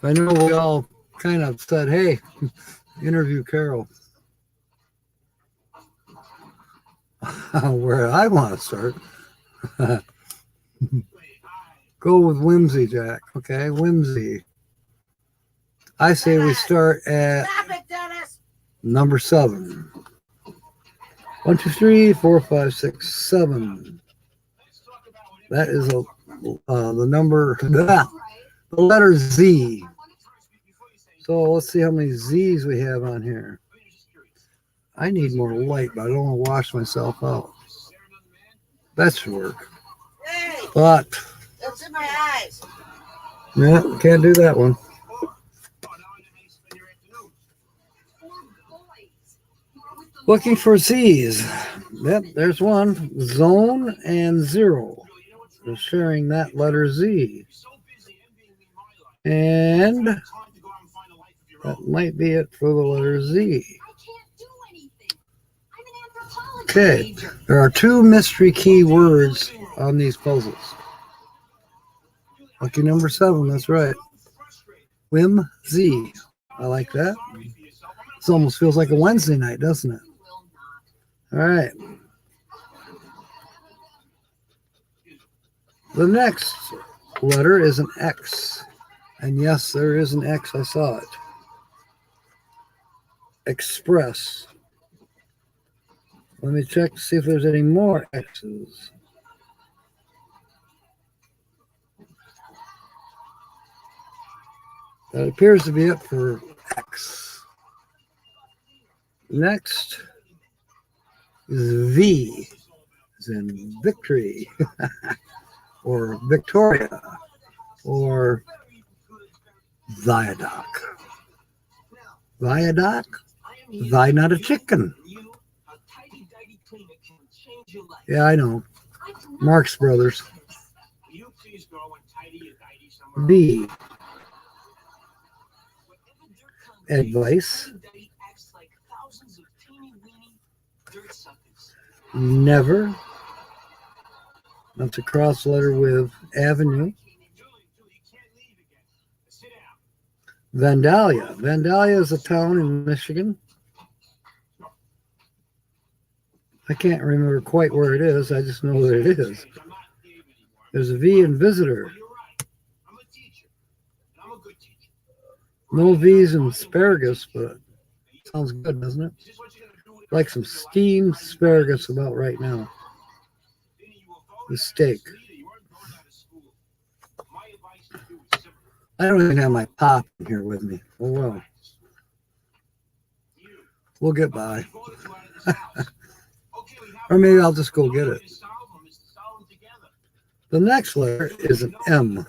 I know we all kind of said, hey, interview Carol. Where I want to start. Go with Whimsy, Jack. Okay, Whimsy. I say we start at Stop it, Dennis. number 7. 1, 2, 3, 4, 5, 6, 7. That is the number, the letter Z. So let's see how many Z's we have on here. I need more light, but I don't want to wash myself out. That should work. Hey, But, it's in my eyes. yeah, can't do that one. Looking for Z's. Yep, there's one. Zone and 0. We're sharing that letter Z. And that might be it for the letter Z. Okay, there are 2 mystery key words on these puzzles. Lucky number 7, that's right. Whimsy. I like that. This almost feels like a Wednesday night, doesn't it? All right. The next letter is an X. And yes, there is an X. I saw it. Express. Let me check to see if there's any more X's. That appears to be it for X. Next is V, as in victory, or Victoria, or Viaduct. Viaduct? Vi, not a chicken. Yeah, I know. Marx Brothers. B. Advice. Never. That's a cross letter with Avenue. Vandalia. Vandalia is a town in Michigan. I can't remember quite where it is. I just know that it is. There's a V in visitor. No V's in asparagus, but sounds good, doesn't it? Like some steamed asparagus about right now. The steak. I don't even have my pop in here with me. Oh well. We'll get by. Or maybe I'll just go get it. The next letter is an M.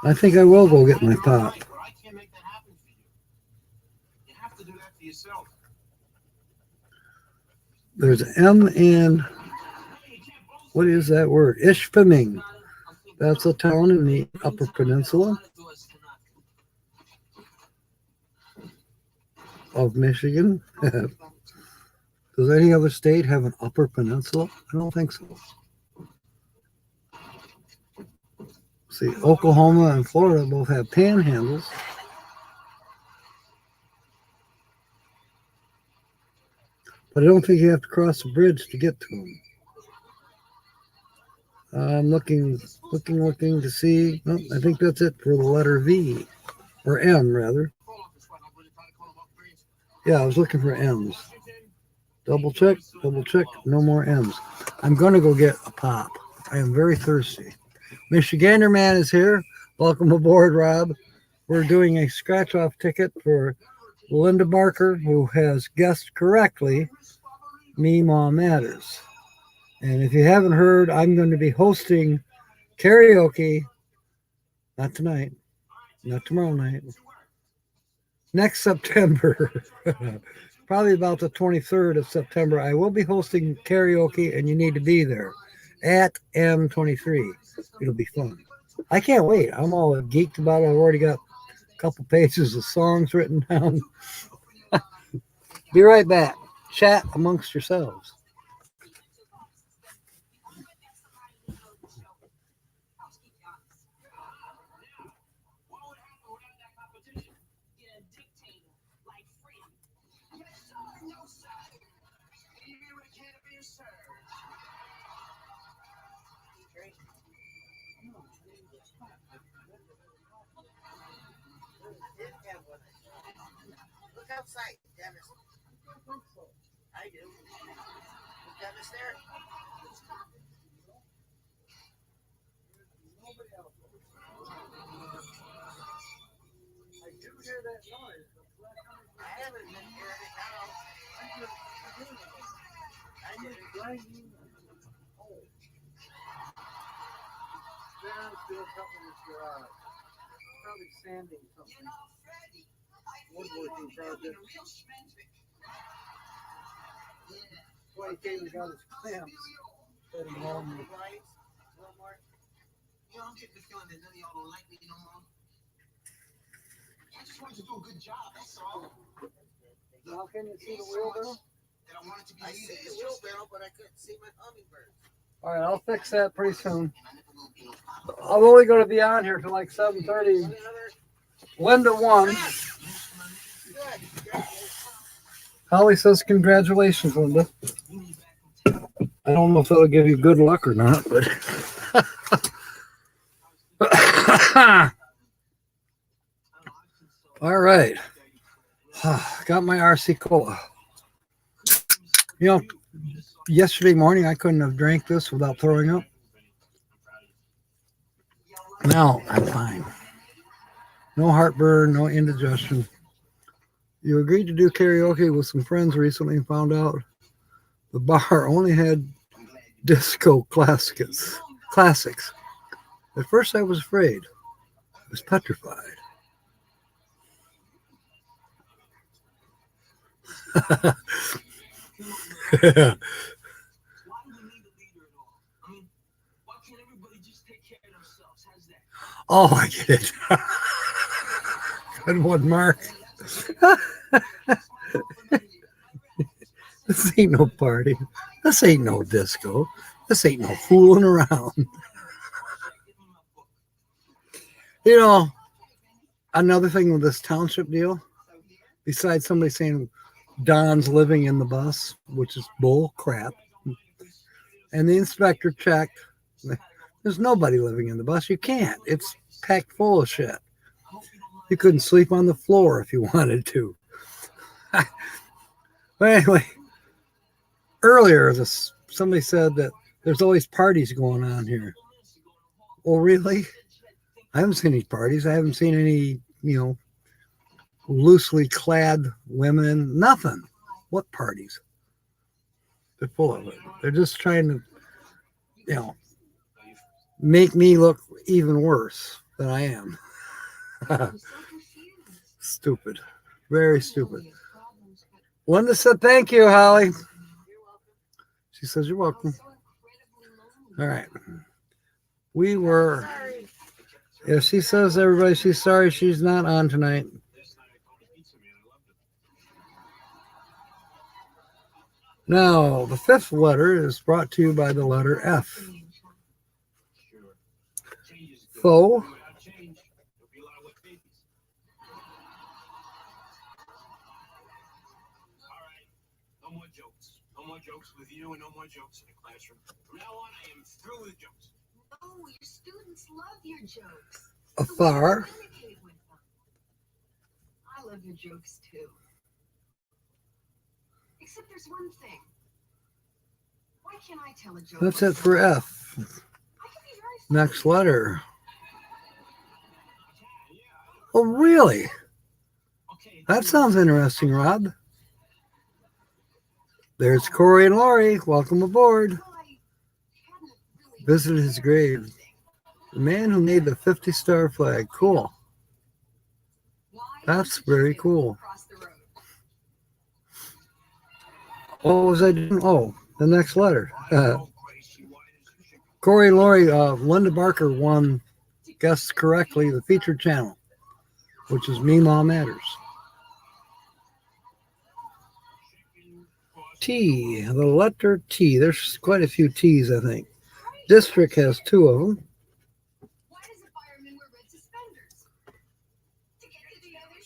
I think I will go get my pop. There's an M in, what is that word? Ishpeming. That's a town in the Upper Peninsula of Michigan. Does any other state have an Upper Peninsula? I don't think so. See, Oklahoma and Florida both have panhandles. But I don't think you have to cross a bridge to get to them. I'm looking to see. Oh, I think that's it for the letter V, or M rather. Yeah, I was looking for M's. Double check, no more M's. I'm going to go get a pop. I am very thirsty. Michigander Man is here. Welcome aboard, Rob. We're doing a scratch-off ticket for Linda Barker, who has guessed correctly, Meemaw Matters. And if you haven't heard, I'm going to be hosting karaoke, not tonight, not tomorrow night, next September, probably about the 23rd of September. I will be hosting karaoke, and you need to be there at M23. It'll be fun. I can't wait. I'm all geeked about it. I've already got a couple pages of songs written down. Be right back. Chat amongst yourselves. Look outside, Dennis. I do. Is Dennis there? Nobody else. I do hear that noise. I haven't been hearing it now. I didn't. Grinding. Oh. There's still something in this garage. Probably sanding something. Freddie, Woodworking project. Why he came and got his clamps. Set him home. Right? One more. You know, I'm getting the feeling that none of y'all don't like me no more. I just wanted to do a good job, that's all. Now can you see the wheelbarrow? That I wanted to be. I see the wheelbarrow, but I couldn't see my hummingbird. All right, I'll fix that pretty soon. I'm only going to be on here till like 7:30. Linda won. Holly says congratulations, Linda. I don't know if that'll give you good luck or not, but all right. Got my RC Cola. You know, yesterday morning I couldn't have drank this without throwing up. Now I'm fine. No heartburn, no indigestion. You agreed to do karaoke with some friends recently and found out the bar only had disco classics. At first I was afraid. I was petrified. Why do we need a leader at all? I mean, why can't everybody just take care of themselves? How's that? Oh, I get it. Good one, Mark. This ain't no party. This ain't no disco. This ain't no fooling around. You know, another thing with this township deal, besides somebody saying Don's living in the bus, which is bull crap, and the inspector checked, there's nobody living in the bus. You can't. It's packed full of shit. You couldn't sleep on the floor if you wanted to. But anyway, earlier somebody said that there's always parties going on here. Well, really? I haven't seen any parties. I haven't seen any, loosely clad women. Nothing. What parties? They're full of it. They're just trying to, make me look even worse than I am. Stupid. Very stupid. Linda said thank you, Holly. She says you're welcome. All right. We were. Yeah, she says everybody she's sorry she's not on tonight. Now, the fifth letter is brought to you by the letter F. Faux. No more jokes with you and no more jokes in the classroom. From now on, I am through with jokes. Oh, your students love your jokes. Afar. I love your jokes too. Except there's one thing. Why can't I tell a joke? That's it for F. Next letter. Oh, really? That sounds interesting, Rob. There's Corey and Lori. Welcome aboard. Visited his grave. The man who made the 50-star flag. Cool. That's very cool. What was I doing? Oh, the next letter. Corey and Lori, Linda Barker won, guessed correctly, the featured channel, which is Meemaw Matters. T, the letter T. There's quite a few T's, I think. District has two of them. Why does a fireman wear red suspenders? To get to the other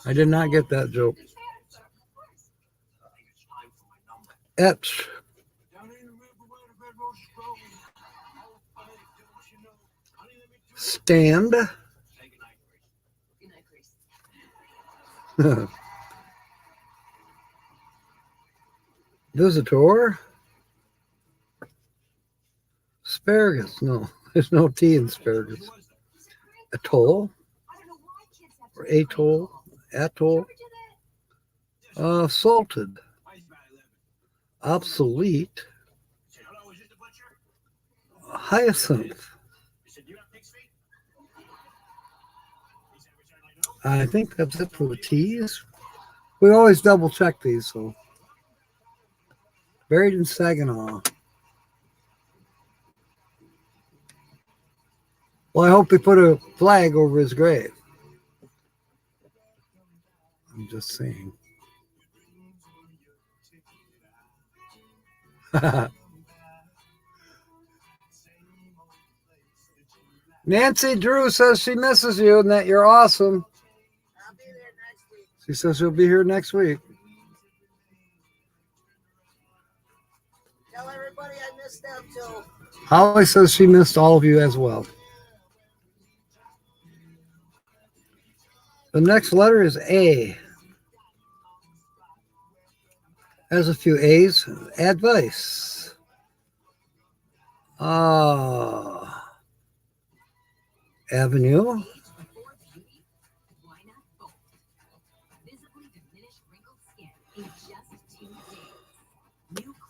side. I did not get that joke. Etch. Stand. Visitor. Asparagus. No, there's no T in asparagus. Atoll. Or atoll. Atoll. Salted. Obsolete. Hyacinth. I think that's it for the T's. We always double check these, so. Buried in Saginaw. Well, I hope they put a flag over his grave. I'm just saying. Nancy Drew says she misses you and that you're awesome. I'll be there next week. She says she'll be here next week. Tell everybody I missed them too. Holly says she missed all of you as well. The next letter is A. Has a few A's. Advice. Avenue.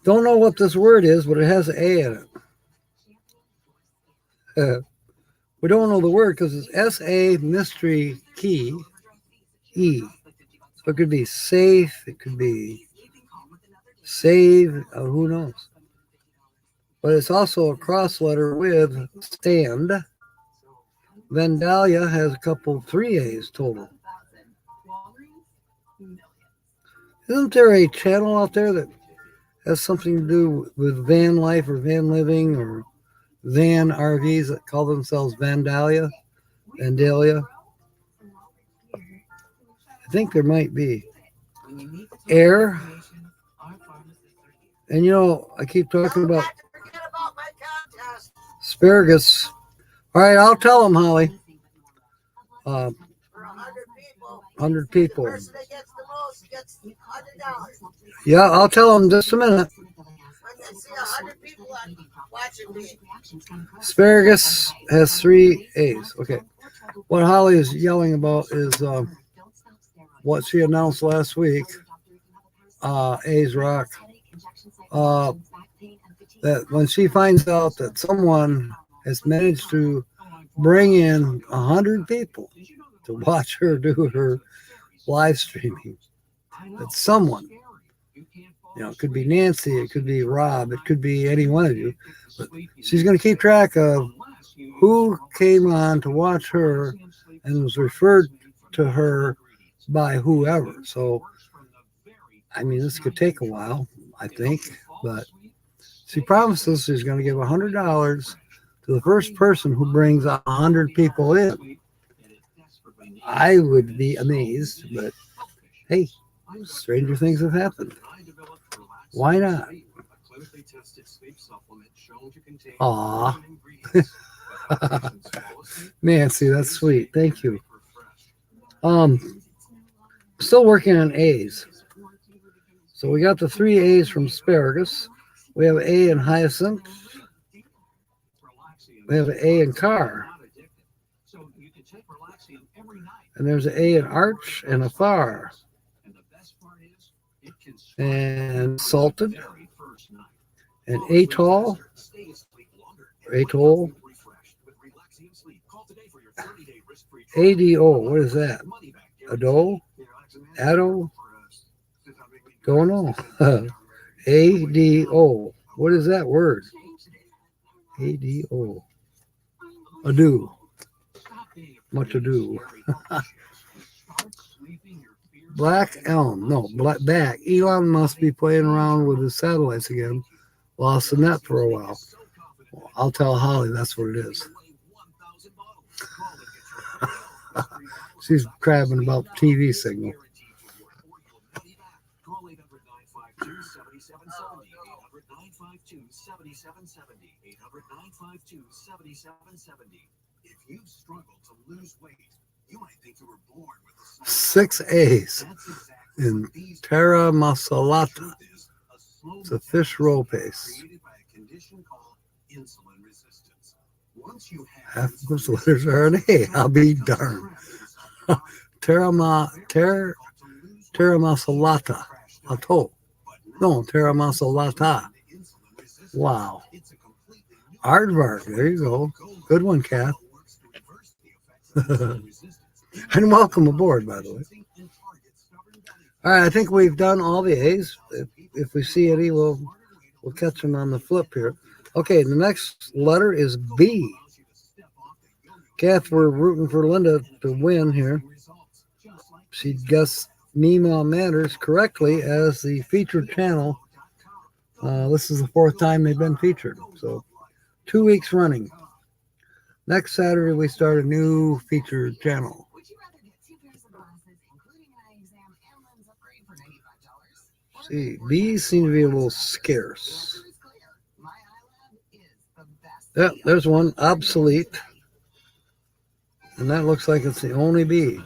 Don't know what this word is, but it has an A in it. We don't know the word because it's S-A mystery key E. So it could be safe, it could be save, who knows. But it's also a cross letter with stand. Vandalia has a couple, 3 A's total. Isn't there a channel out there that has something to do with van life or van living or van RVs that call themselves Vandalia? I think there might be. Air. And you know, I keep talking about Forget about my contest. asparagus. All right, I'll tell them, Holly. For 100 people. 100 The people. person that gets the most gets $100. Yeah, I'll tell them just a minute. When they see 100 people watching me. Asparagus has 3 A's. Okay. What Holly is yelling about is what she announced last week. A's Rock. That when she finds out that someone has managed to bring in 100 people to watch her do her live streaming, that someone, you know, it could be Nancy, it could be Rob, it could be any one of you, but she's going to keep track of who came on to watch her and was referred to her by whoever. So, I mean, this could take a while, I think, but she promises she's going to give $100 to the first person who brings 100 people in. I would be amazed, but hey, stranger things have happened. Why not? Aw. Nancy, that's sweet. Thank you. Still working on A's. So we got the 3 A's from asparagus. We have an A in hyacinth. We have an A in car. And there's an A in arch and a far. And salted. And atoll. Atoll. ADO. What is that? Ado? Ado? Don't know. ADO. What is that word? ADO. Ado. Much ado. Black elm. No, black back. Elon must be playing around with his satellites again. Lost the net for a while. Well, I'll tell Holly that's what it is. She's crabbing about the TV signal. If you've struggled to lose weight, You might think you were born with a small 6 A's That's exactly in what these Terra The Masalata. truth is, a slow It's a fish roll paste. created by a condition called insulin resistance. Once you have Half of those insulin letters are an A. I'll be resistance, it darned. becomes trapped inside your body. Terra Very difficult to lose weight Terra even Masalata. if you crash diet. Ato. But No, now, Terra since Masalata. insulin resistance, Wow. it's a completely new Aardvark. There you go. Good one, Kath. works to reverse the effects of insulin resistance. And welcome aboard, by the way. All right, I think we've done all the A's. If we see any, we'll catch them on the flip here. Okay, the next letter is B. Kath, we're rooting for Linda to win here. She guessed Mima Matters correctly as the featured channel. This is the 4th time they've been featured, so 2 weeks running. Next Saturday, we start a new featured channel. Would you rather get 2 pairs of glasses, including an eye exam and lens upgrade for $95? See, bees seem to be a little scarce. Answer is clear. My eye lab is the best. Yep, there's one, obsolete. And that looks like it's the only B.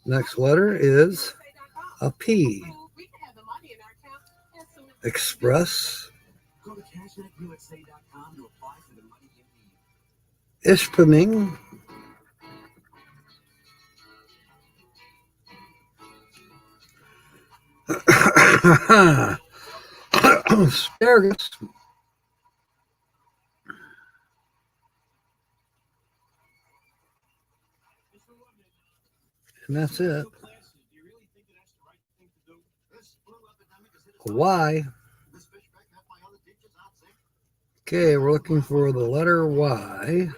Next letter is a P. We can have the money in our account as soon as Express. Go to cashnetUSA.com to apply for the money you need. Ishpeming. Asparagus. And that's it. Y. Okay, we're looking for the letter Y.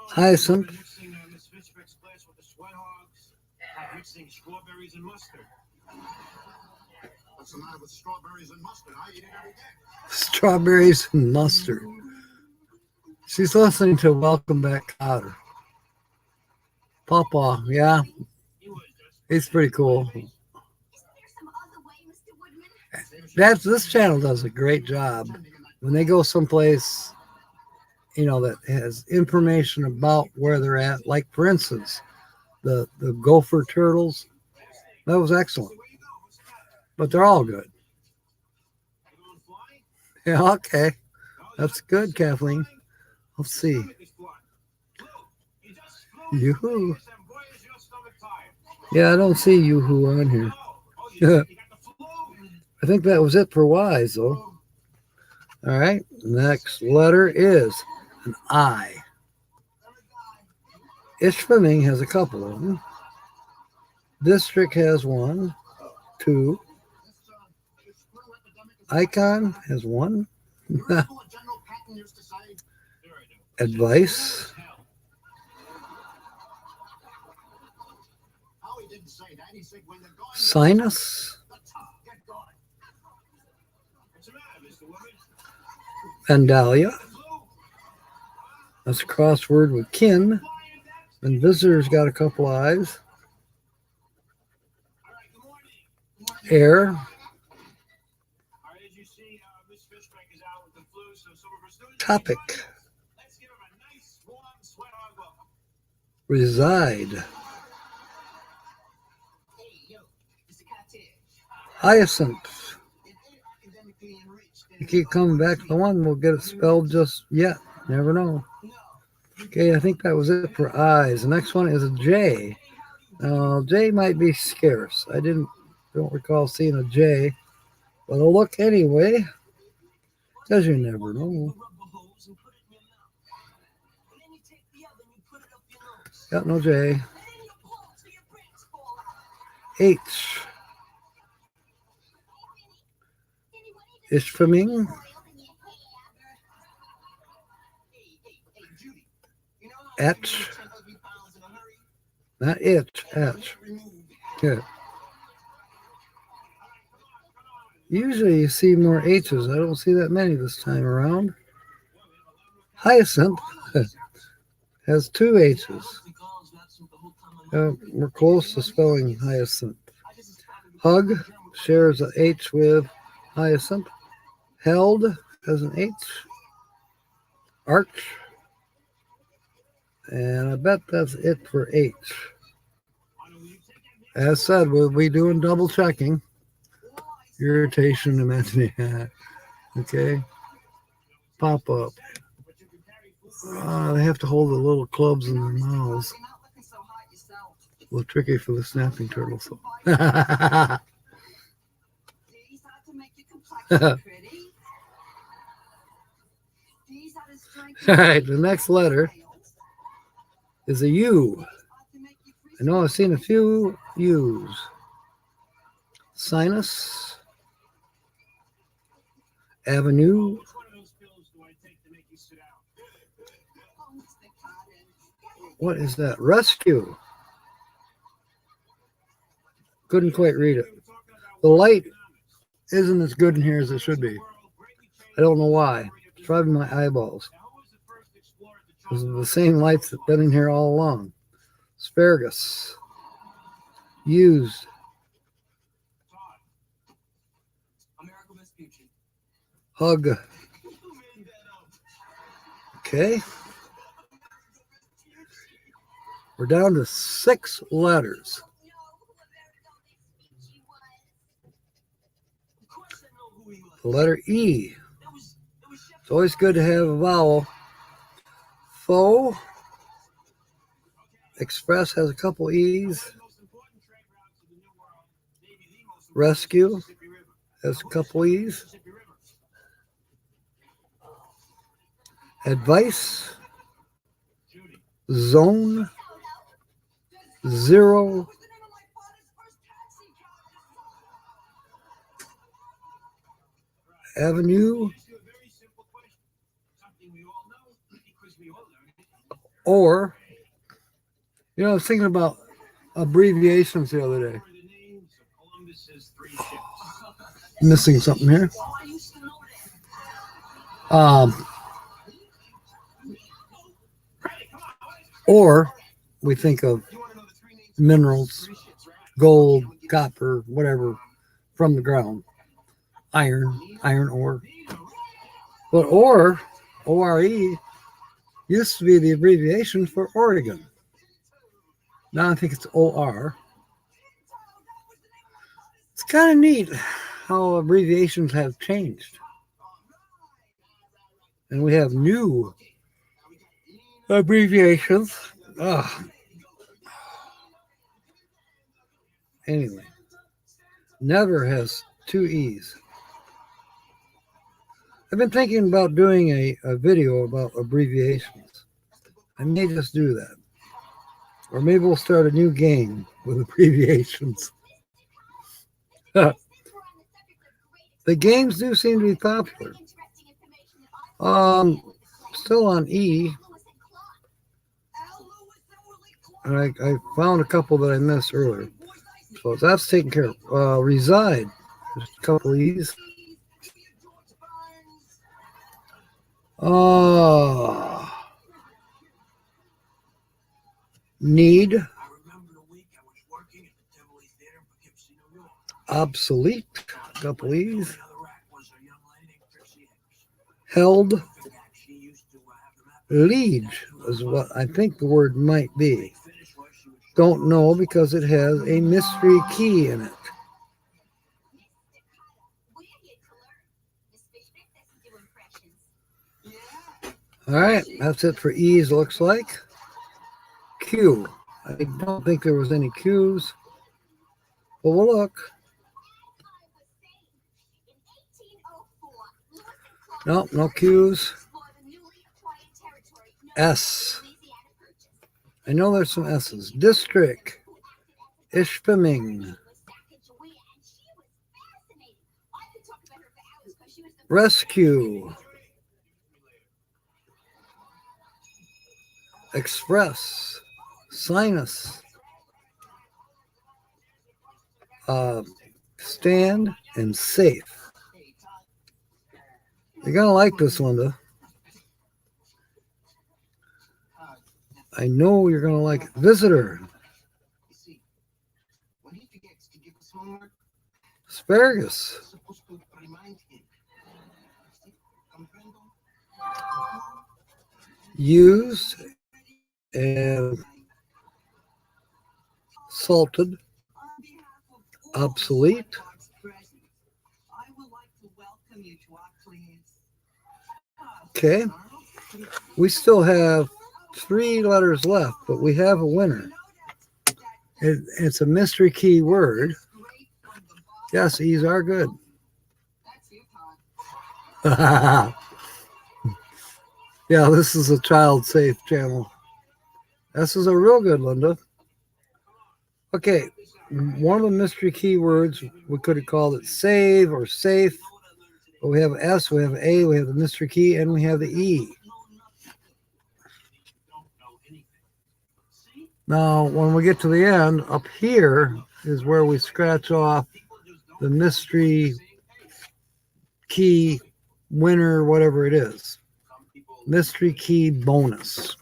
Hyacinth. Mixing strawberries and mustard. What's the matter with strawberries and mustard? I eat it every day. Strawberries and mustard. She's listening to Welcome Back Cotter. Pawpaw, yeah. He's pretty cool. Is there some other way, Mr. Woodman? This channel does a great job. When they go someplace, that has information about where they're at, like for instance, the gopher turtles. That was excellent. But they're all good. Yeah, okay. That's good, Kathleen. Let's see. Yoo-hoo. Yeah, I don't see Yoo-hoo on here. Yeah. I think that was it for Y's, though. All right. Next letter is an I. Ishpeming has a couple of them. District has 1, 2. Icon has 1. Advice. Sinus. Vandalia. That's a crossword with kin. And visitors got a couple eyes. Air. Topic. Reside. Hyacinth. You keep coming back to the one, we'll get it spelled just yet. Never know. Okay, I think that was it for I's. The next one is a J. J might be scarce. I don't recall seeing a J, but I'll look anyway, because you never know. Got no J. H. Ishpeming. Etch. Not itch, etch. Yeah. Usually you see more H's. I don't see that many this time around. Hyacinth has 2 H's. We're close to spelling hyacinth. Hug shares an H with hyacinth. Held as an H. Arch. And I bet that's it for H. As said, we'll be doing double checking. Irritation, imagination. Okay. Pop up. They have to hold the little clubs in their mouths. You're not looking so hot yourself. A little tricky for the snapping turtle. So. These are to make your complexion pretty. These are to strengthen All right, the next letter is a U. I know I've seen a few U's. Sinus. Avenue. Which one of those pills do I take to make you sit down? What is that? Rescue. Couldn't quite read it. The light isn't as good in here as it should be. I don't know why. It's probably my eyeballs. Those are the same lights that have been in here all along. Asparagus. Used. Hug. Okay. We're down to 6 letters. The letter E. It's always good to have a vowel. Faux. Express has a couple E's. Rescue has a couple E's. Advice. Zone. Zero. Avenue. Or, you know, I was thinking about abbreviations the other day. Missing something here. Or we think of minerals, gold, copper, whatever, from the ground. Iron ore. But ore, O-R-E, used to be the abbreviation for Oregon. Now I think it's O-R. It's kind of neat how abbreviations have changed. And we have new abbreviations. Anyway, never has 2 E's. I've been thinking about doing a video about abbreviations. I may just do that. Or maybe we'll start a new game with abbreviations. The games do seem to be popular. Still on E. And I found a couple that I missed earlier. So that's taken care of. Reside. There's a couple E's. Need. Obsolete. A couple E's. Held. Liege is what I think the word might be. Don't know because it has a mystery key in it. All right, that's it for E's, looks like. Q. I don't think there was any Q's, but we'll look. No, no Q's. S. I know there's some S's. District. Ishpeming. Rescue. Express. Sinus. Stand and safe. You're gonna like this one, though. I know you're gonna like it. Visitor. Asparagus. used and salted, obsolete, okay. We still have 3 letters left, but we have a winner. It's a mystery key word. Yes, E's are good. Yeah, this is a child safe channel. This is a real good, Linda. Okay, one of the mystery keywords, we could have called it save or safe. But we have S, we have A, we have the mystery key, and we have the E. Now, when we get to the end, up here is where we scratch off the mystery key winner, whatever it is. Mystery key bonus.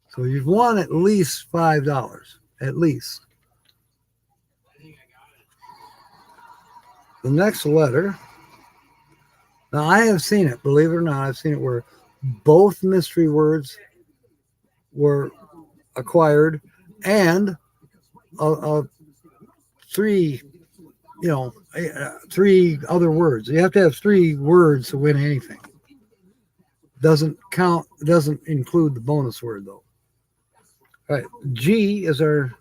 So you've won at least $5, at least. The next letter. Now, I have seen it, believe it or not, I've seen it where both mystery words were acquired and 3, 3 other words. You have to have 3 words to win anything. Doesn't count, doesn't include the bonus word, though. All right, G is our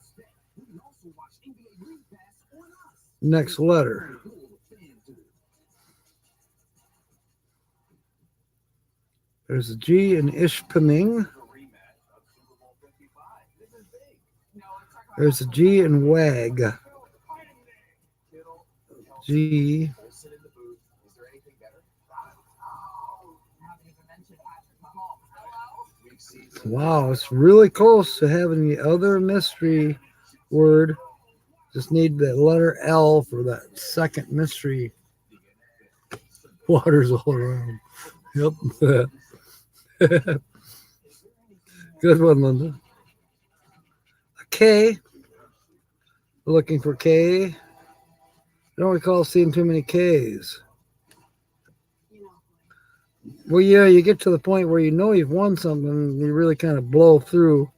next letter. There's a G in Ishpeming. There's a G in WAG. G. Wow, it's really close to having the other mystery word. Just need the letter L for that second mystery. Water's all around. Yep. Good one, Linda. A K. Looking for K. I don't recall seeing too many Ks. Well, yeah, you get to the point where you know you've won something and you really kind of blow through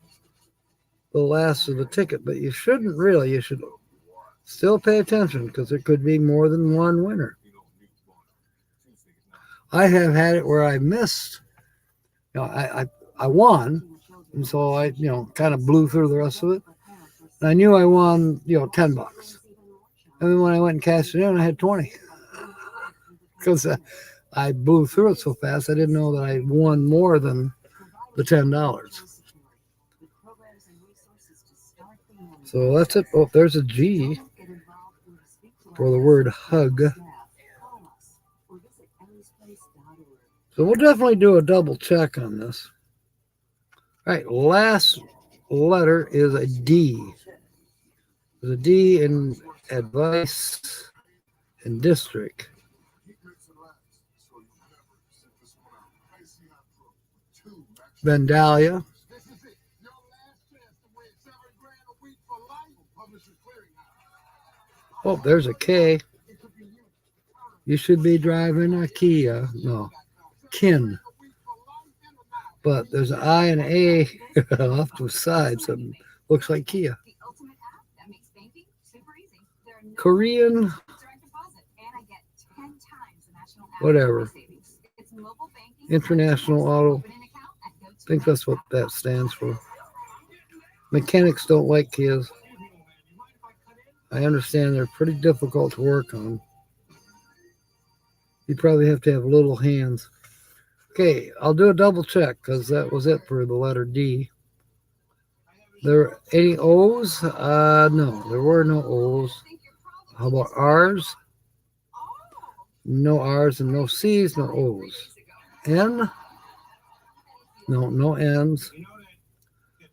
the last of the ticket, but you shouldn't really. You should still pay attention because there could be more than one winner. I have had it where I missed. I won, and so I, kind of blew through the rest of it. And I knew I won, $10. And then when I went and cashed it in, I had 20. Because I blew through it so fast, I didn't know that I won more than the $10. So that's it. Oh, there's a G for the word hug. So we'll definitely do a double check on this. All right, last letter is a D. There's a D in advice and district. Vandalia. Oh, there's a K. You should be driving a Kia. No, Kin. But there's an I and A off to the side, so it looks like Kia. Korean, whatever. International Auto. I think that's what that stands for. Mechanics don't like Kias. I understand they're pretty difficult to work on. You probably have to have little hands. Okay, I'll do a double check because that was it for the letter D. There were any O's? No, there were no O's. How about R's? No R's and no C's, no O's. N? No, no N's.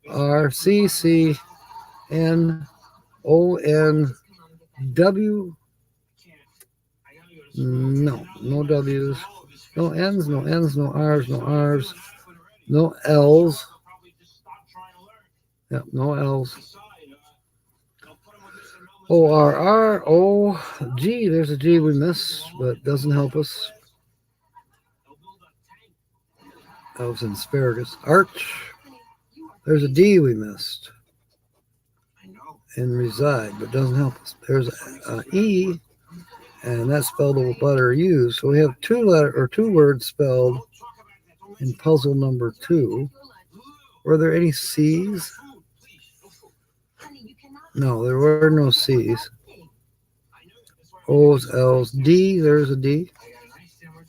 R, C, C, N, O, N, W. No, no W's. No N's, no N's, no R's, no R's. No L's. Yep, no L's. O, R, R, O, G. There's a G we missed, but doesn't help us. That was an asparagus. Arch. Honey, you are There's a D we missed I know. in reside, but doesn't help us. There's a E, and that's spelled with letter U. So we have two words spelled Don't talk about that. Don't in mention puzzle number 2. your lunch. Were there any C's? food, please. No food. Honey, you cannot. No, there were no C's. Hey, I know that. That's why I O's, L's, D. There's a D. got a nice sandwich.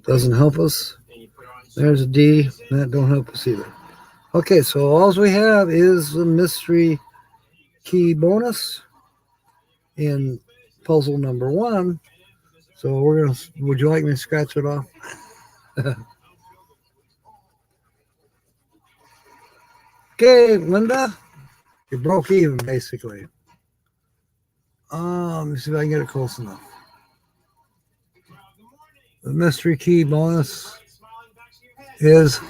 Doesn't help us. And you put on There's a D. That don't help us either. Okay, so all we have is the mystery key bonus in puzzle number 1. So we're gonna. Would you like me to scratch it off? Okay, Linda, you broke even basically. Let me see if I can get it close enough. The mystery key bonus is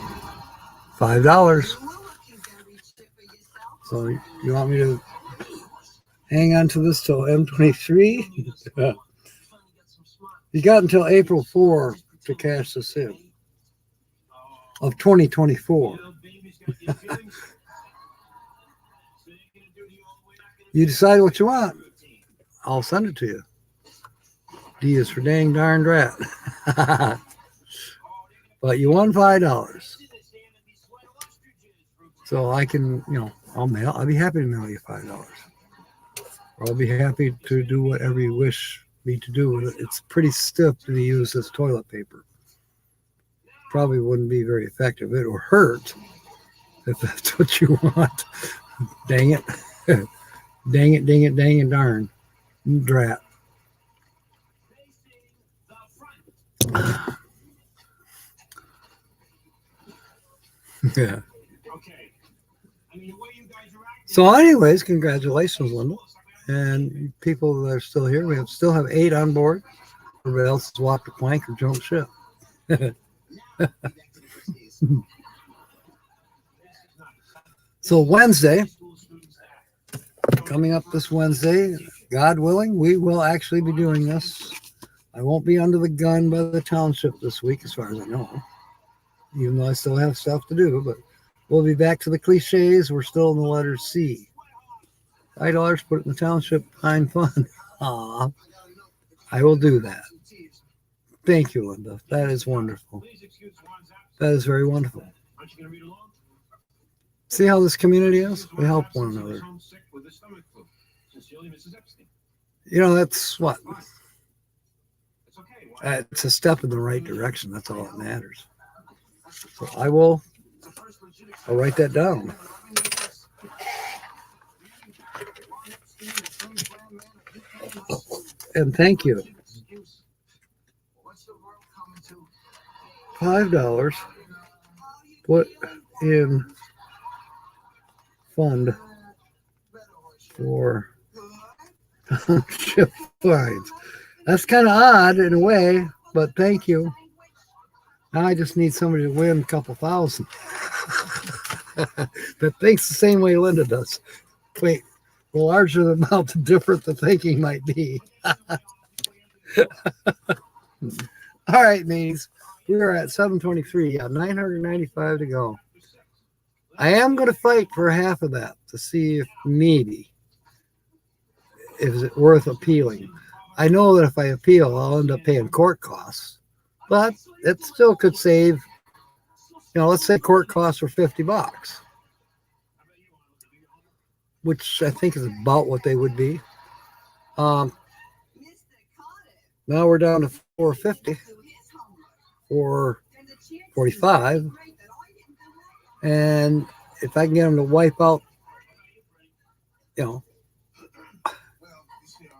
$5. So you want me to hang on to this till M23? You got until April 4 to cash this in of 2024. You decide what you want. I'll send it to you. D is for dang darn rat. But you won $5. So I can, I'll be happy to mail you $5. Or I'll be happy to do whatever you wish me to do. It's pretty stiff to be used as toilet paper. Probably wouldn't be very effective. It will hurt if that's what you want. Dang it. Dang it, dang it, dang it, darn. Drat. Yeah. So anyways, congratulations, Linda. And people that are still here, we still have 8 on board. Everybody else has walked the plank or jumped ship. So Wednesday, coming up this Wednesday, God willing, we will actually be doing this. I won't be under the gun by the township this week, as far as I know, even though I still have stuff to do, but we'll be back to the cliches. We're still in the letter C. $5, put it in the township, find fun. Aw, I will do that. Thank you, Linda. That is wonderful. That is very wonderful. See how this community is? We help one another. That's what? It's a step in the right direction. That's all that matters. So I'll write that down. And thank you. $5 put in fund for township fines. That's kind of odd in a way, but thank you. Now I just need somebody to win a couple thousand that thinks the same way Linda does. Wait, the larger the amount, the different the thinking might be. All right, mates. We are at 723. Yeah, 995 to go. I am going to fight for half of that to see if maybe is it worth appealing. I know that if I appeal, I'll end up paying court costs, but it still could save. Let's say court costs were $50, which I think is about what they would be. Now we're down to $450 or $45, and if I can get them to wipe out,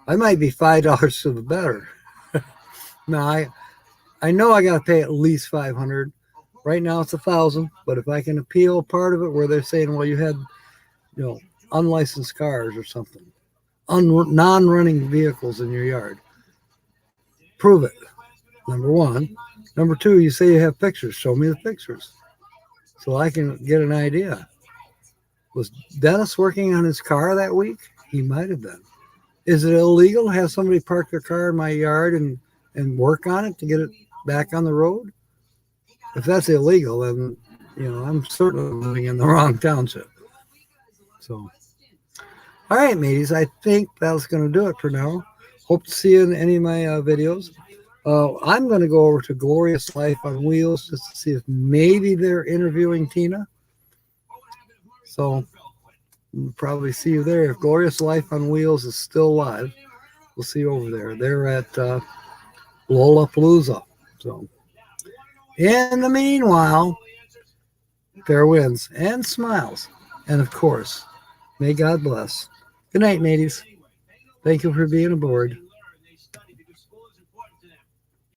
I might be $5 to the better. Now I know I got to pay at least $500. Right now it's $1,000, but if I can appeal part of it where they're saying, well, you had, unlicensed cars or something, non-running vehicles in your yard, prove it. Number one. Number two, you say you have pictures. Show me the pictures so I can get an idea. Was Dennis working on his car that week? He might have been. Is it illegal to have somebody park their car in my yard and work on it to get it back on the road? if that's illegal, then I'm certainly living in the wrong township. So, all right, mateys, I think that's going to do it for now. Hope to see you in any of my videos. I'm going to go over to Glorious Life on Wheels just to see if maybe they're interviewing Tina. So we'll probably see you there. If Glorious Life on Wheels is still live, we'll see you over there. They're at Lollapalooza. So in the meanwhile, fair winds and smiles. And of course, may God bless. Good night, mateys. Thank you for being aboard.